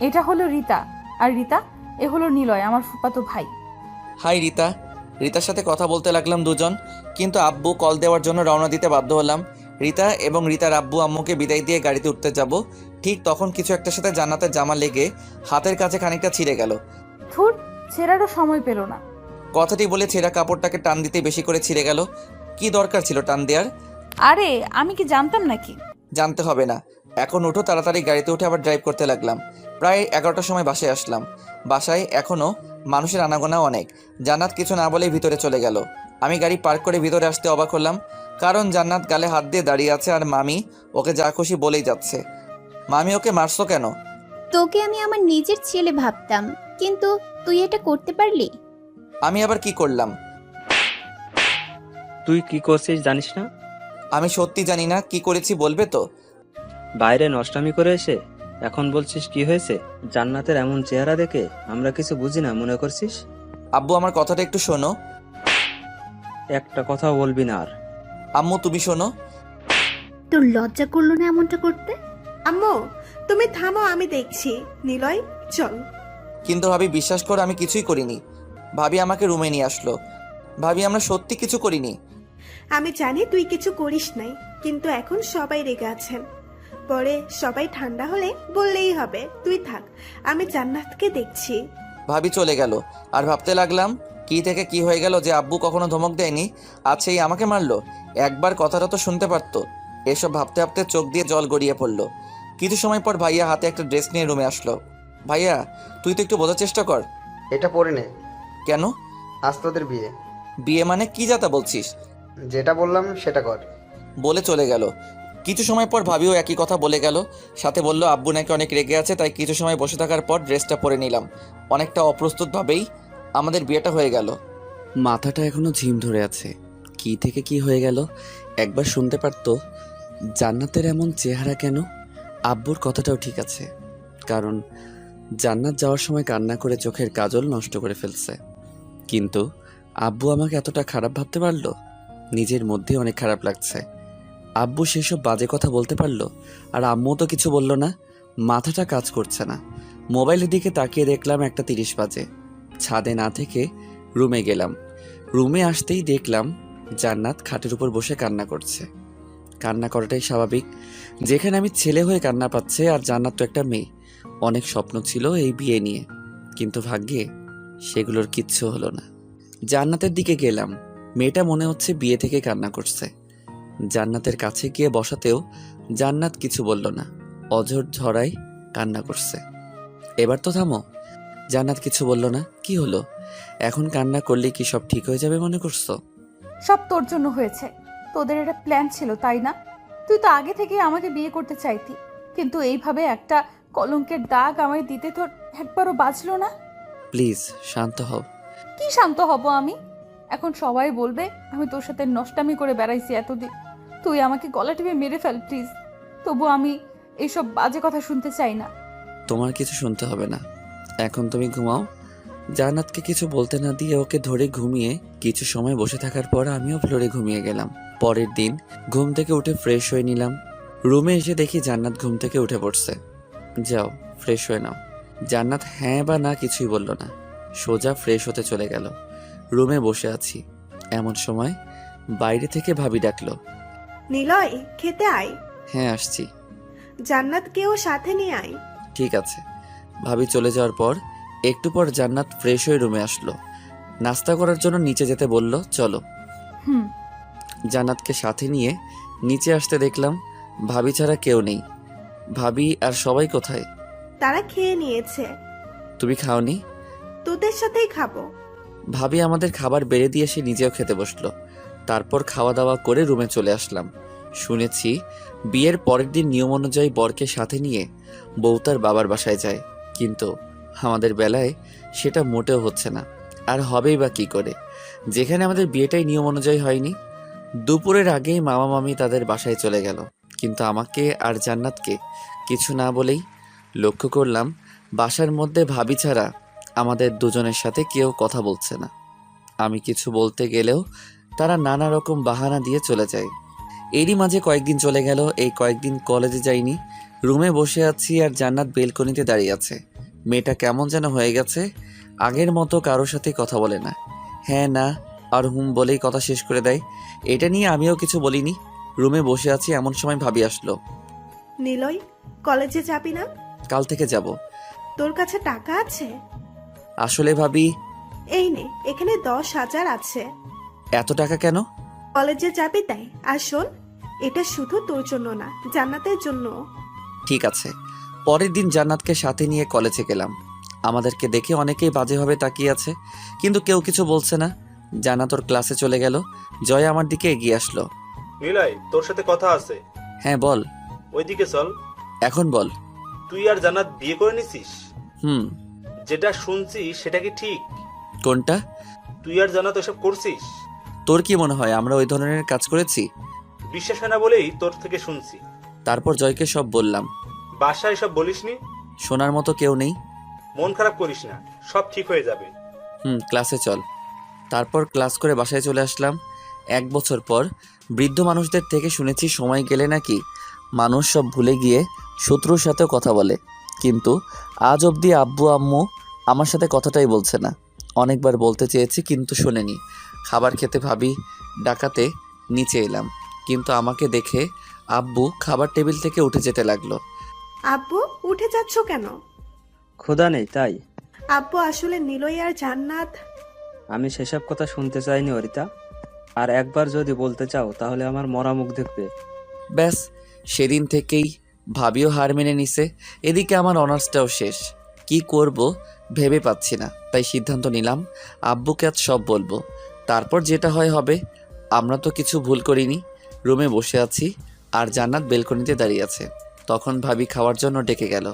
এটা হলো রিতা, আর রিতা এ হলো নিলয়, আমার ফুফাতো ভাই। হাই রিতা। রিতার সাথে কথা বলতে লাগলাম দুজন, কিন্তু আব্বু কল দেওয়ার জন্য রওনা দিতে বাধ্য হলাম। রিতা এবং রিতার আব্বু আম্মুকে বিদায় দিয়ে গাড়িতে উঠতে যাব, ঠিক তখন কিছু একটার সাথে জান্নাতের জামা লেগে হাতের কাছে খানিকটা ছিঁড়ে গেল। থুর, ছেঁড়ারও সময় পেল না। কথাটি বলে ছেঁড়া কাপড়টাকে টান দিতে বেশি করে ছিঁড়ে গেল। কি দরকার ছিল টান দেওয়ার? আরে আমি কি জানতাম নাকি? জানতে হবে না, এখন উঠো তাড়াতাড়ি। গাড়িতে উঠে আবার ড্রাইভ করতে লাগলাম। প্রায় 11টার সময় বাসায় আসলাম। বাসায় এখনও মানুষের আনাগোনা অনেক। জান্নাত কিছু না বলেই ভিতরে চলে গেল। আমি গাড়ি পার্ক করে ভিতরে আসতে অবাক হলাম, কারণ জান্নাত গালে হাত দিয়ে দাঁড়িয়ে আছে আর মামি ওকে যা খুশি বলেই যাচ্ছে। মামি ওকে মারছো কেন? তোকে আমি আমার নিজের ছেলে ভাবতাম, কিন্তু তুই এটা করতে পারলি? আমি আবার কি করলাম? তুই কি করছিস জানিস না? আমি সত্যি জানি না কি করেছি, বলবে তো? বাইরে নষ্টামি করে এসে এখন বলছিস কি হয়েছে? জান্নাতের এমন চেহারা দেখে আমরা কিছু বুঝি না মনে করছিস? আব্বু আমার কথাটা একটু শোনো। একটা কথাও বলবি না আর। আম্মু তুমি শোনো। তোর লজ্জা করলো না এমনটা করতে? আম্মু, তুমি থামো, আমি দেখছি। নিলয়, চল। কিন্তু ভাবি বিশ্বাস করো, আমি কিছুই করিনি। ভাবি আমাকে রুমে নিয়ে আসলো। ভাবি আমরা সত্যি কিছু করিনি। আমি জানি তুই কিছু করিস নাই, কিন্তু এখন সবাই রেগে আছেন। পরে সবাই ঠান্ডা হলে বললেই হবে। তুই থাক, আমি জান্নাতকে দেখছি। ভাবি চলে গেল আর ভাবতে লাগলাম কি থেকে কি হয়ে গেল যে আব্বু কখনো ধমক দেয়নি, আজ সেই আমাকে মারলো। একবার কথাটা তো শুনতে পারতো। এসব ভাবতে ভাবতে চোখ দিয়ে জল গড়িয়ে পড়লো। কিছু সময় পর ভাইয়া হাতে একটা ড্রেস নিয়ে রুমে আসলো। ভাইয়া তুই তো একটু বোঝার চেষ্টা কর। এটা পরে নে। কেন? আজ তোদের বিয়ে। বিয়ে মানে কি যাতা বলছিস? যেটা বললাম সেটা কর। বলে চলে গেল। কিছু সময় পর ভাবিও একই কথা বলে গেল, সাথে বলল আব্বু নাকি অনেক রেগে আছে। তাই কিছু সময় বসে থাকার পর ড্রেসটা পরে নিলাম। অনেকটা অপ্রস্তুতভাবেই আমাদের বিয়েটা হয়ে গেল। মাথাটা এখনো ঝিম ধরে আছে। কি থেকে কি হয়ে গেল একবার শুনতে পারতো। জান্নাতের এমন চেহারা কেন? আব্বুর কথাটাও ঠিক আছে, কারণ জান্নাত যাওয়ার সময় কান্না করে চোখের কাজল নষ্ট করে ফেলছে। কিন্তু আব্বু আমাকে এতটা খারাপ ভাবতে পারলো? নিজের মধ্যে অনেক খারাপ লাগছে। আব্বু সেসব বাজে কথা বলতে পারলো, আর আম্মু তো কিছু বলল না। মাথাটা কাজ করছে না। মোবাইলের দিকে তাকিয়ে দেখলাম 1:30 বাজে। ছাদে না থেকে রুমে গেলাম। রুমে আসতেই দেখলাম জান্নাত খাটের উপর বসে কান্না করছে। কান্না করাটাই স্বাভাবিক, যেখানে আমি ছেলে হয়ে কান্না পাচ্ছে আর জান্নাত তো একটা মেয়ে। অনেক স্বপ্ন ছিল এই বিয়ে নিয়ে, কিন্তু ভাগ্যে সেগুলোর কিচ্ছু হলো না। জান্নাতের দিকে গেলাম। মেয়েটা মনে হচ্ছে বিয়ে থেকে কান্না করছে। জান্নাতের কাছে গিয়ে বসাতেও জান্নাত কিছু বলল না, অঝর ঝরায় কান্না করছে। এবার তো থামো। জান্নাত কিছু বলল না। কি হলো? এখন কান্না করলে কি সব ঠিক হয়ে যাবে মনে করছো? সব তোর জন্য হয়েছে। তোদের এটা প্ল্যান ছিল, তাই না? তুই তো আগে থেকে আমাকে বিয়ে করতে চাইতি, কিন্তু এইভাবে একটা কলঙ্কের দাগ আমায় দিতে তোর একবারও বাঁচলো না। প্লিজ শান্ত হও। কি শান্ত হব আমি? এখন সবাই বলবে আমি তোর সাথে নষ্টামি করে বেড়াইছি এতদিন। তুই আমাকে গলা টিপে মেরে ফেল প্লিজ। তবু আমি এইসব বাজে কথা শুনতে চাই না। তোমার কিছু শুনতে হবে না, এখন তুমি ঘুমাও। জান্নাতকে কিছু বলতে না দিয়ে ওকে ধরে ঘুমিয়ে কিছু সময় বসে থাকার পর আমিও ফ্লোরে ঘুমিয়ে গেলাম। পরের দিন ঘুম থেকে উঠে ফ্রেশ হয়ে নিলাম। রুমে এসে দেখি জান্নাত ঘুম থেকে উঠে পড়ছে। যাও ফ্রেশ হয়ে নাও। জান্নাত হ্যাঁ বা না কিছুই বলল না, সোজা ফ্রেশ হতে চলে গেল। রুমে বসে আছি, এমন সময় বাইরে থেকে ভাবি ডাকলো। নিলয়, খেতে আয়। হ্যাঁ আসছি। জান্নাতকেও সাথে নিয়ে আয়। ঠিক আছে। ভাবি চলে যাওয়ার পর একটু পর জান্নাত ফ্রেশ হয়ে রুমে আসলো। নাস্তা করার জন্য নিচে যেতে বলল, চলো। হুম। জান্নাতকে সাথে নিয়ে নিচে আসতে দেখলাম ভাবি ছাড়া কেউ নেই। ভাবি আর সবাই কোথায়? তারা খেয়ে নিয়েছে। তুমি খাওনি? তোদের সাথেই খাবো। ভাবি আমাদের খাবার বেড়ে দিয়ে সে নিজেও খেতে বসলো। তারপর খাওয়া দাওয়া করে রুমে চলে আসলাম। শুনেছি বিয়ের পরের দিন নিয়ম অনুযায়ী বরকে সাথে নিয়ে বউ তার বাবার বাসায় যায়, কিন্তু আমাদের বেলায় সেটা মোটেও হচ্ছে না। আর হবেই বা কী করে, যেখানে আমাদের বিয়েটাই নিয়ম অনুযায়ী হয়নি। দুপুরের আগেই মামা মামি তাদের বাসায় চলে গেল, কিন্তু আমাকে আর জান্নাতকে কিছু না বলেই লক্ষ্য করলাম বাসার মধ্যে ভাবি ছাড়া আমাদের দুজনের সাথে কেউ কথা বলছে না। আমি কিছু বলতে গেলেও তারা নানা রকম বাহানা দিয়ে চলে যায়। এরই মাঝে কয়েকদিন চলে গেল। এই কয়েকদিন কলেজে যাইনি, রুমে বসে আছি আর জান্নাত বেলকনিতে দাঁড়িয়ে আছে। মেয়েটা কেমন যেন হয়ে গেছে, আগের মতো কারোর সাথে কথা বলে না, হ্যাঁ না আর হুম বলেই কথা শেষ করে দেয়। এটা নিয়ে আমিও কিছু বলিনি, রুমে বসে আছি। এমন সময় ভাবি আসলো। নিলয়, কলেজে যাবি না? কাল থেকে যাব। তোর কাছে টাকা আছে? আসলে ভাবি, এই নে, এখানে 10,000 আছে। এত টাকা কেন? কলেজে যাবি তাই। আর শোন, এটা শুধু তোর জন্য না, জান্নাতের জন্য। ঠিক আছে। পরের দিন জান্নাতকে সাথে নিয়ে কলেজে গেলাম। আমাদেরকে দেখে অনেকেই বাজেভাবে তাকিয়ে আছে, কিন্তু কেউ কিছু বলছে না। জান্নাত ওর ক্লাসে চলে গেল। জয় আমার দিকে এগিয়ে আসলো। নিলয়, তোর সাথে কথা আছে। হ্যাঁ বল। ওইদিকে চল। এখন বল। তুই আর জান্নাত বিয়ে করে নিছিস? হুম। যেটা শুনছি সেটা কি ঠিক? কোনটা? তুই আর জান্নাত এসব করছিস? তোর কি মনে হয় আমরা ওই ধরনের কাজ করেছি? বিশ্বাস হয় না বলেই তোর থেকে শুনছি। তারপর জয়কে সব বললাম। বাসায় সব বলিসনি? শোনার মতো কেউ নেই। মন খারাপ করিস না, সব ঠিক হয়ে যাবে। ক্লাসে চল। তারপর ক্লাস করে বাসায় চলে আসলাম। 1 বছর পর বৃদ্ধ মানুষদের থেকে শুনেছি সময় গেলে নাকি মানুষ সব ভুলে গিয়ে শত্রুর সাথেও কথা বলে, কিন্তু আজ অবধি আব্বু আম্মু আমার সাথে কথাটাই বলছে না। অনেকবার বলতে চেয়েছি কিন্তু শোনেনি। খাবার খেতে ভাবি ডাকাতে নিচে এলাম, কিন্তু আমাকে দেখে আব্বু খাবার টেবিল থেকে উঠে যেতে লাগলো। আব্বু, উঠে যাচ্ছ কেন? ক্ষুধা নেই তাই। আব্বু, আসলে নিলয় আর জান্নাত। আমি সেসব কথা শুনতে চাইনি অরিতা, আর একবার যদি বলতে চাও তাহলে আমার মরা মুখ দেখবে। ব্যাস, সেদিন থেকেই ভাবিও হার মেনে নিছে। এদিকে আমার অনার্সটাও শেষ। কি করব ভেবে পাচ্ছি না, তাই সিদ্ধান্ত নিলাম আব্বুকে আজ সব বলবো। তারপর যেটা হয় হবে। আমরা তো কিছু ভুল করিনি। রুমে বসে আছি আর জান্নাত বেলকনিতে দাঁড়িয়ে আছে। তখন ভাবি খাওয়ার জন্য ডেকে গেল।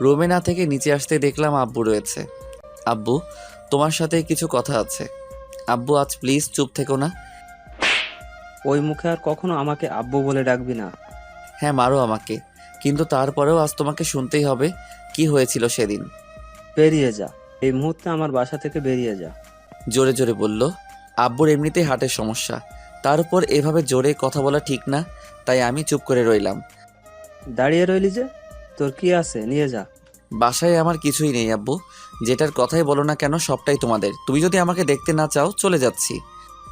রুমে না থেকে নিচে আসতে দেখলাম আব্বু রয়েছে। আব্বু, তোমার সাথে কিছু কথা আছে। আব্বু, আজ প্লিজ চুপ থেকো না। ওই মুখে আর কখনো আমাকে আব্বু বলে ডাকবি না। হ্যাঁ, মারো আমাকে, কিন্তু তারপরেও আজ তোমাকে শুনতেই হবে কি হয়েছিল সেদিন। বেরিয়ে যা, এই মুহূর্তে আমার বাসা থেকে বেরিয়ে যা। জোরে জোরে বলল। আব্বুর এমনিতেই হার্টের সমস্যা, তার উপর এভাবে জোরে কথা বলা ঠিক না, তাই আমি চুপ করে রইলাম। দাঁড়িয়ে রইলি যে, তোর কি আছে নিয়ে যা। বাসায় আমার কিছুই নেই আব্বু, যেটার কথাই বলো না কেন সবটাই তোমাদের। তুমি যদি আমাকে দেখতে না চাও চলে যাচ্ছি।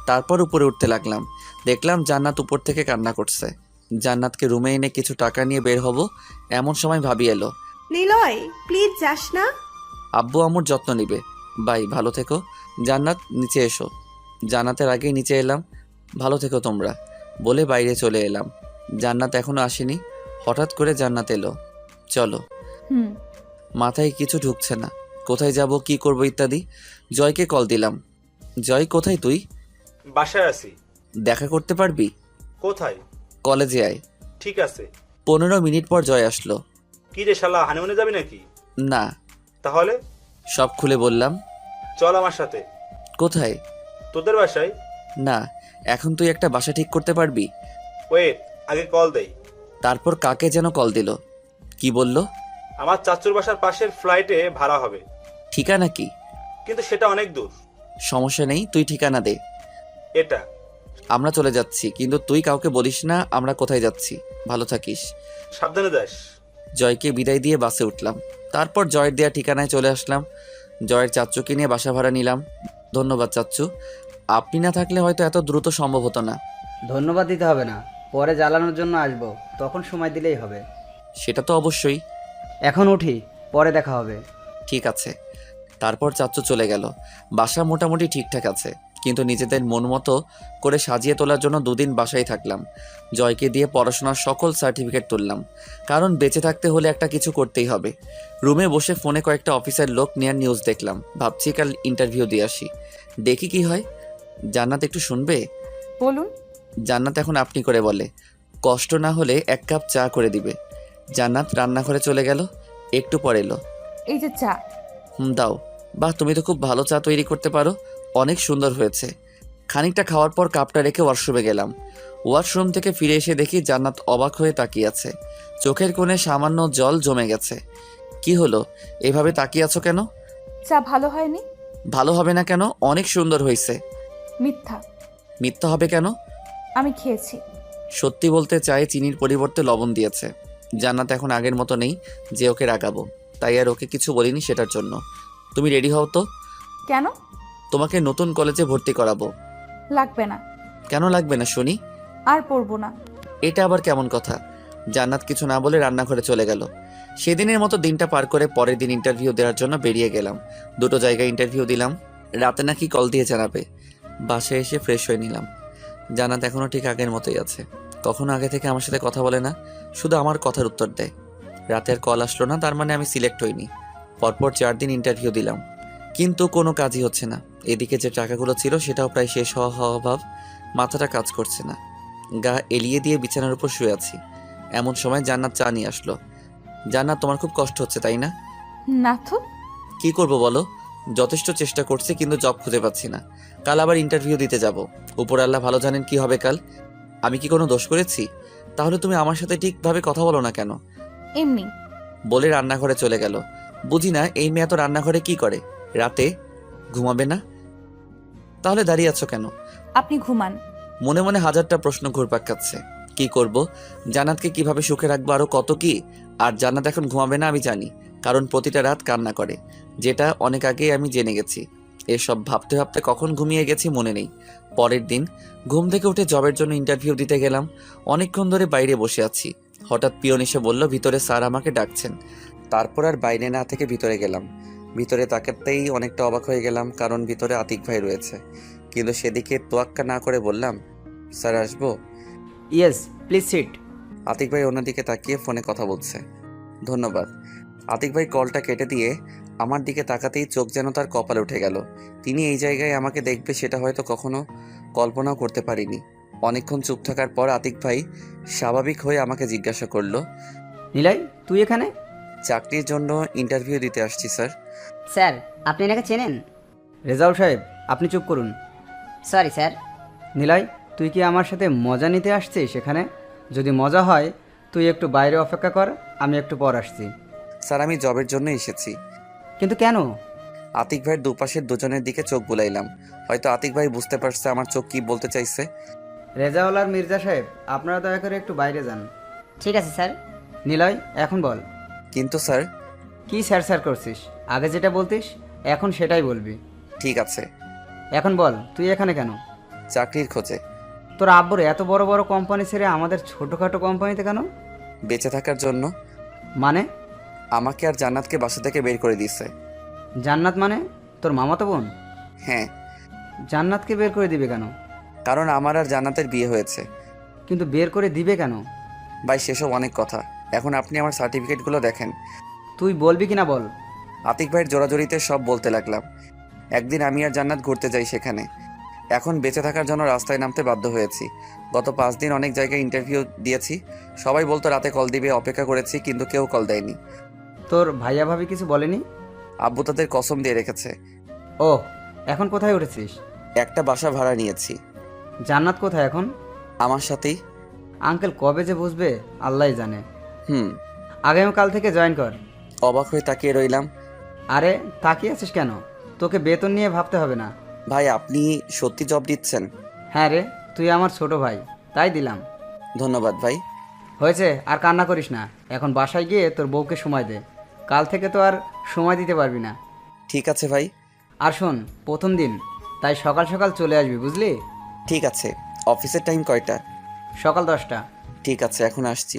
তারপর উপরে উঠতে লাগলাম। দেখলাম জান্নাত উপর থেকে কান্না করছে। জান্নাতকে রুমে এনে কিছু টাকা নিয়ে বের হব, এমন সময় ভাবি এলো। নিলয়, প্লিজ যাস না। আব্বু আম্মুর যত্ন নিবে। বাই, ভালো থেকো। জান্নাত, নিচে এসো। জান্নাতের আগেই নিচে এলাম। ভালো থেকো তোমরা বলে বাইরে চলে এলাম। জান্নাত এখনো আসেনি। হঠাৎ করে জান্নাত এলো। চলো। হুম। মাথায় কিছু ঢুকছে না, কোথায় যাব, কি করব ইত্যাদি। জয়কে কল দিলাম। জয়, কোথায় তুই? বাসায় আছি। দেখা করতে পারবি? কোথায়? কলেজে আয়। ঠিক আছে। 15 মিনিট পর জয় আসলো। কি রে শালা, হানিমুনে যাবি নাকি? না। তাহলে? সব খুলে বললাম। চল আমার সাথে। কোথায়? তোদের বাসায়। না, এখন তুই একটা বাসা ঠিক করতে পারবি? ওয়েট, আগে কল দেই। তারপর কাকে যেন কল দিল। কি বলল? আমার চাচুর বাসার পাশের ফ্লাইটে ভাড়া হবে। ঠিকানা কি? কিন্তু সেটা অনেক দূর। সমস্যা নেই, তুই ঠিকানা দে। এটা। আমরা চলে যাচ্ছি, কিন্তু তুই কাউকে বলিস না আমরা কোথায় যাচ্ছি। ভালো থাকিস। সাবধানে যাস। জয়কে বিদায় দিয়ে বাসে উঠলাম। তারপর জয়ের দেয়া ঠিকানায় চলে আসলাম। জয়ের চাচ্চুকে নিয়ে বাসা ভাড়া নিলাম। ধন্যবাদ চাচ্চু, আপনি না থাকলে হয়তো এত দ্রুত সম্ভব হতো না। ধন্যবাদ দিতে হবে না, পরে জ্বালানোর জন্য আসবো, তখন সময় দিলেই হবে। সেটা তো অবশ্যই। এখন উঠি, পরে দেখা হবে। ঠিক আছে। তারপর চাচ্চু চলে গেল। বাসা মোটামুটি ঠিকঠাক আছে, কিন্তু নিজেদের মন মতো করে সাজিয়ে তোলার জন্য 2 দিন বাসায় থাকলাম। জয়কে দিয়ে পড়াশোনার সকল সার্টিফিকেট তুললাম, কারণ বেঁচে থাকতে হলে একটা কিছু করতেই হবে। রুমে বসে ফোনে কয়েকটা অফিসের লোক নেওয়ার নিউজ দেখলাম। ভাবছি কাল ইন্টারভিউ দিয়ে আসি, দেখি কি হয়। জান্নাত একটু শুনবে? বলুন। জান্নাত এখন আপনি করে বলে। কষ্ট না হলে 1 কাপ চা করে দিবে। জান্নাত রান্নাঘরে চলে গেল। একটু পর এলো। এই যে চা। দাও। বাহ, তুমি তো খুব ভালো চা তৈরি করতে পারো। অনেক সুন্দর হয়েছে। খানিকটা খাওয়ার পর কাপটা রেখে ওয়াশরুমে গেলাম। ওয়াশরুম থেকে ফিরে এসে দেখি জান্নাত অবাক হয়ে তাকিয়ে আছে। চোখের কোণে সামান্য জল জমে গেছে। কি হলো, এভাবে তাকিয়ে আছো কেন? চা ভালো হয়নি? ভালো হবে না কেন? অনেক সুন্দর হয়েছে। মিথ্যা। মিথ্যা হবে কেন? আমি খেয়েছি। সত্যি বলতে চাই, চিনির পরিবর্তে লবণ দিয়েছে। জান্নাত এখন আগের মতো নেই যে ওকে রাগাবো, তাই আর ওকে কিছু বলিনি সেটার জন্য। তুমি রেডি হও তো, কেন? তোমাকে নতুন কলেজে ভর্তি করাবো। লাগবে না। কেন লাগবে না শুনি? আর পড়বো না। এটা আবার কেমন কথা? জান্নাত কিছু না বলে রান্নাঘরে চলে গেল। সেদিনের মতো দিনটা পার করে পরের দিন ইন্টারভিউ দেওয়ার জন্য বেরিয়ে গেলাম। 2টো জায়গায় ইন্টারভিউ দিলাম। রাতে নাকি কল দিয়ে জানাবে। বাসায় এসে ফ্রেশ হয়ে নিলাম। জান্নাত এখনও ঠিক আগের মতোই আছে। কখনো আগে থেকে আমার সাথে কথা বলে না, শুধু আমার কথার উত্তর দেয়। রাতে আর কল আসলো না, তার মানে আমি সিলেক্ট হইনি। পরপর 4 দিন ইন্টারভিউ দিলাম, কিন্তু কোনো কাজই হচ্ছে না। এদিকে যে টাকাগুলো ছিল সেটাও প্রায় শেষ হওয়া ভাব। মাথাটা কাজ করছে না। গা এলিয়ে দিয়ে বিছানার উপর শুয়ে আছি। এমন সময় জান্নাত চা নিয়ে আসলো। জান্নাত, তোমার খুব কষ্ট হচ্ছে তাই না? না তো। কি করব বলো? যথেষ্ট চেষ্টা করছি কিন্তু জব খুঁজে পাচ্ছি না। কাল আবার ইন্টারভিউ দিতে যাব। উপর আল্লাহ ভালো জানেন কি হবে কাল। আমি কি কোনো দোষ করেছি? তাহলে তুমি আমার সাথে ঠিকভাবে কথা বলো না কেন? এমনি। বলে রান্নাঘরে চলে গেল। বুঝি না এই মেয়ে তো রান্নাঘরে কি করে? রাতে ঘুমাবে না? তাহলে দাঁড়িয়ে আছো কেন? আপনি ঘুমান। মনে মনে হাজারটা প্রশ্ন ঘুরপাক খাচ্ছে। কি করব? জান্নাতকে কিভাবে সুখে রাখবো, আরো কত কি। আর জান্নাত এখন ঘুমাবে না আমি জানি, কারণ প্রতিটা রাত কান্না করে, যেটা অনেক আগেই আমি জেনে গেছি। এসব ভাবতে ভাবতে কখন ঘুমিয়ে গেছি মনে নেই। পরের দিন ঘুম থেকে উঠে জবের জন্য ইন্টারভিউ দিতে গেলাম। অনেকক্ষণ ধরে বাইরে বসে আছি। হঠাৎ পিয়ন এসে বলল ভিতরে স্যার আমাকে ডাকছেন। তারপর আর বাইরে না থেকে ভিতরে গেলাম। ভিতরে তাকাতেই অনেকটা অবাক হয়ে গেলাম, কারণ ভিতরে আতিক ভাই রয়েছে। কিন্তু সেদিকে তোয়াক্কা না করে বললাম, স্যার আসবো? Yes, please sit. আতিক ভাই অন্যদিকে তাকিয়ে ফোনে কথা বলছে। ধন্যবাদ। আতিক ভাই কলটা কেটে দিয়ে আমার দিকে তাকাতেই চোখ যেন তার কপালে উঠে গেল। তিনি এই জায়গায় আমাকে দেখবে সেটা হয়তো কখনো কল্পনাও করতে পারিনি। অনেকক্ষণ চুপ থাকার পর আতিক ভাই স্বাভাবিক হয়ে আমাকে জিজ্ঞাসা করলো, নিলয়, তুই এখানে? চাকরির জন্য ইন্টারভিউ দিতে আসছি স্যার। স্যার, আপনি এনাকে চেনেন? রেজাউল সাহেব, আপনি চুপ করুন। Sorry sir. নিলয়, তুই কি আমার সাথে মজা নিতে আসছিস এখানে? যদি মজা হয় তুই একটু বাইরে অপেক্ষা কর, আমি একটু পর আসছি। স্যার, আমি জবের জন্য এসেছি। কিন্তু কেন? আতিক ভাইয়ের দুপাশের দুজনের দিকে চোখ বুলাইলাম। হয়তো আতিক ভাই বুঝতে পারছে আমার চোখ কি বলতে চাইছে। রেজাউল আর মির্জা সাহেব, আপনারা দয়া করে একটু বাইরে যান। ঠিক আছে স্যার। নিলয়, এখন বল। কিন্তু স্যার। কি স্যার স্যার করছিস? আগে যেটা বলতিস এখন সেটাই বলবি। ঠিক আছে। এখন বল, তুই এখানে কেন? চাকরির খোঁজে। তোর আব্বুর এত বড় বড় কোম্পানি ছেড়ে আমাদের ছোটোখাটো কোম্পানিতে কেন? বেঁচে থাকার জন্য। মানে? আমাকে আর জান্নাতকে বাসা থেকে বের করে দিয়েছে। জান্নাত মানে তোর মামাতো বোন? হ্যাঁ। জান্নাতকে বের করে দিবে কেন? কারণ আমার আর জান্নাতের বিয়ে হয়েছে। কিন্তু বের করে দিবে কেন? ভাই, সেসব অনেক কথা। এখন আপনি আমার সার্টিফিকেটগুলো দেখেন। তুই বলবি কিনা বল। আতিক ভাইয়ের জোরাজোরিতে সব বলতে লাগলাম। একদিন আমি আর জান্নাত ঘুরতে যাই সেখানে। এখন বেঁচে থাকার জন্য রাস্তায় নামতে বাধ্য হয়েছি। গত 5 দিন অনেক জায়গায় ইন্টারভিউ দিয়েছি। সবাই বলতো রাতে কল দিবে, অপেক্ষা করেছি, কিন্তু কেউ কল দেয়নি। তোর ভাইয়া ভাবি কিছু বলেনি? আব্বু তাদের কসম দিয়ে রেখেছে। ও, এখন কোথায় উঠেছিস? একটা বাসা ভাড়া নিয়েছি। জান্নাত কোথায় এখন? আমার সাথেই। আঙ্কেল কবে যে বুঝবে আল্লাহই জানে। আগামীকাল থেকে জয়েন কর। অবাক হয়ে তাকিয়ে রইলাম। আরে তাকিয়ে আছিস কেন? তোকে বেতন নিয়ে ভাবতে হবে না। ভাই, আপনি সত্যি জব দিচ্ছেন? হ্যাঁ রে, তুই আমার ছোট ভাই, তাই দিলাম। ধন্যবাদ ভাই। হয়েছে, আর কান্না করিস না। এখন বাসায় গিয়ে তোর বউকে সময় দে। কাল থেকে তো আর সময় দিতে পারবি না। ঠিক আছে ভাই। আর শোন, প্রথম দিন তাই সকাল সকাল চলে আসবি, বুঝলি? ঠিক আছে। অফিসের টাইম কয়টা? সকাল 10টা। ঠিক আছে, এখন আসছি।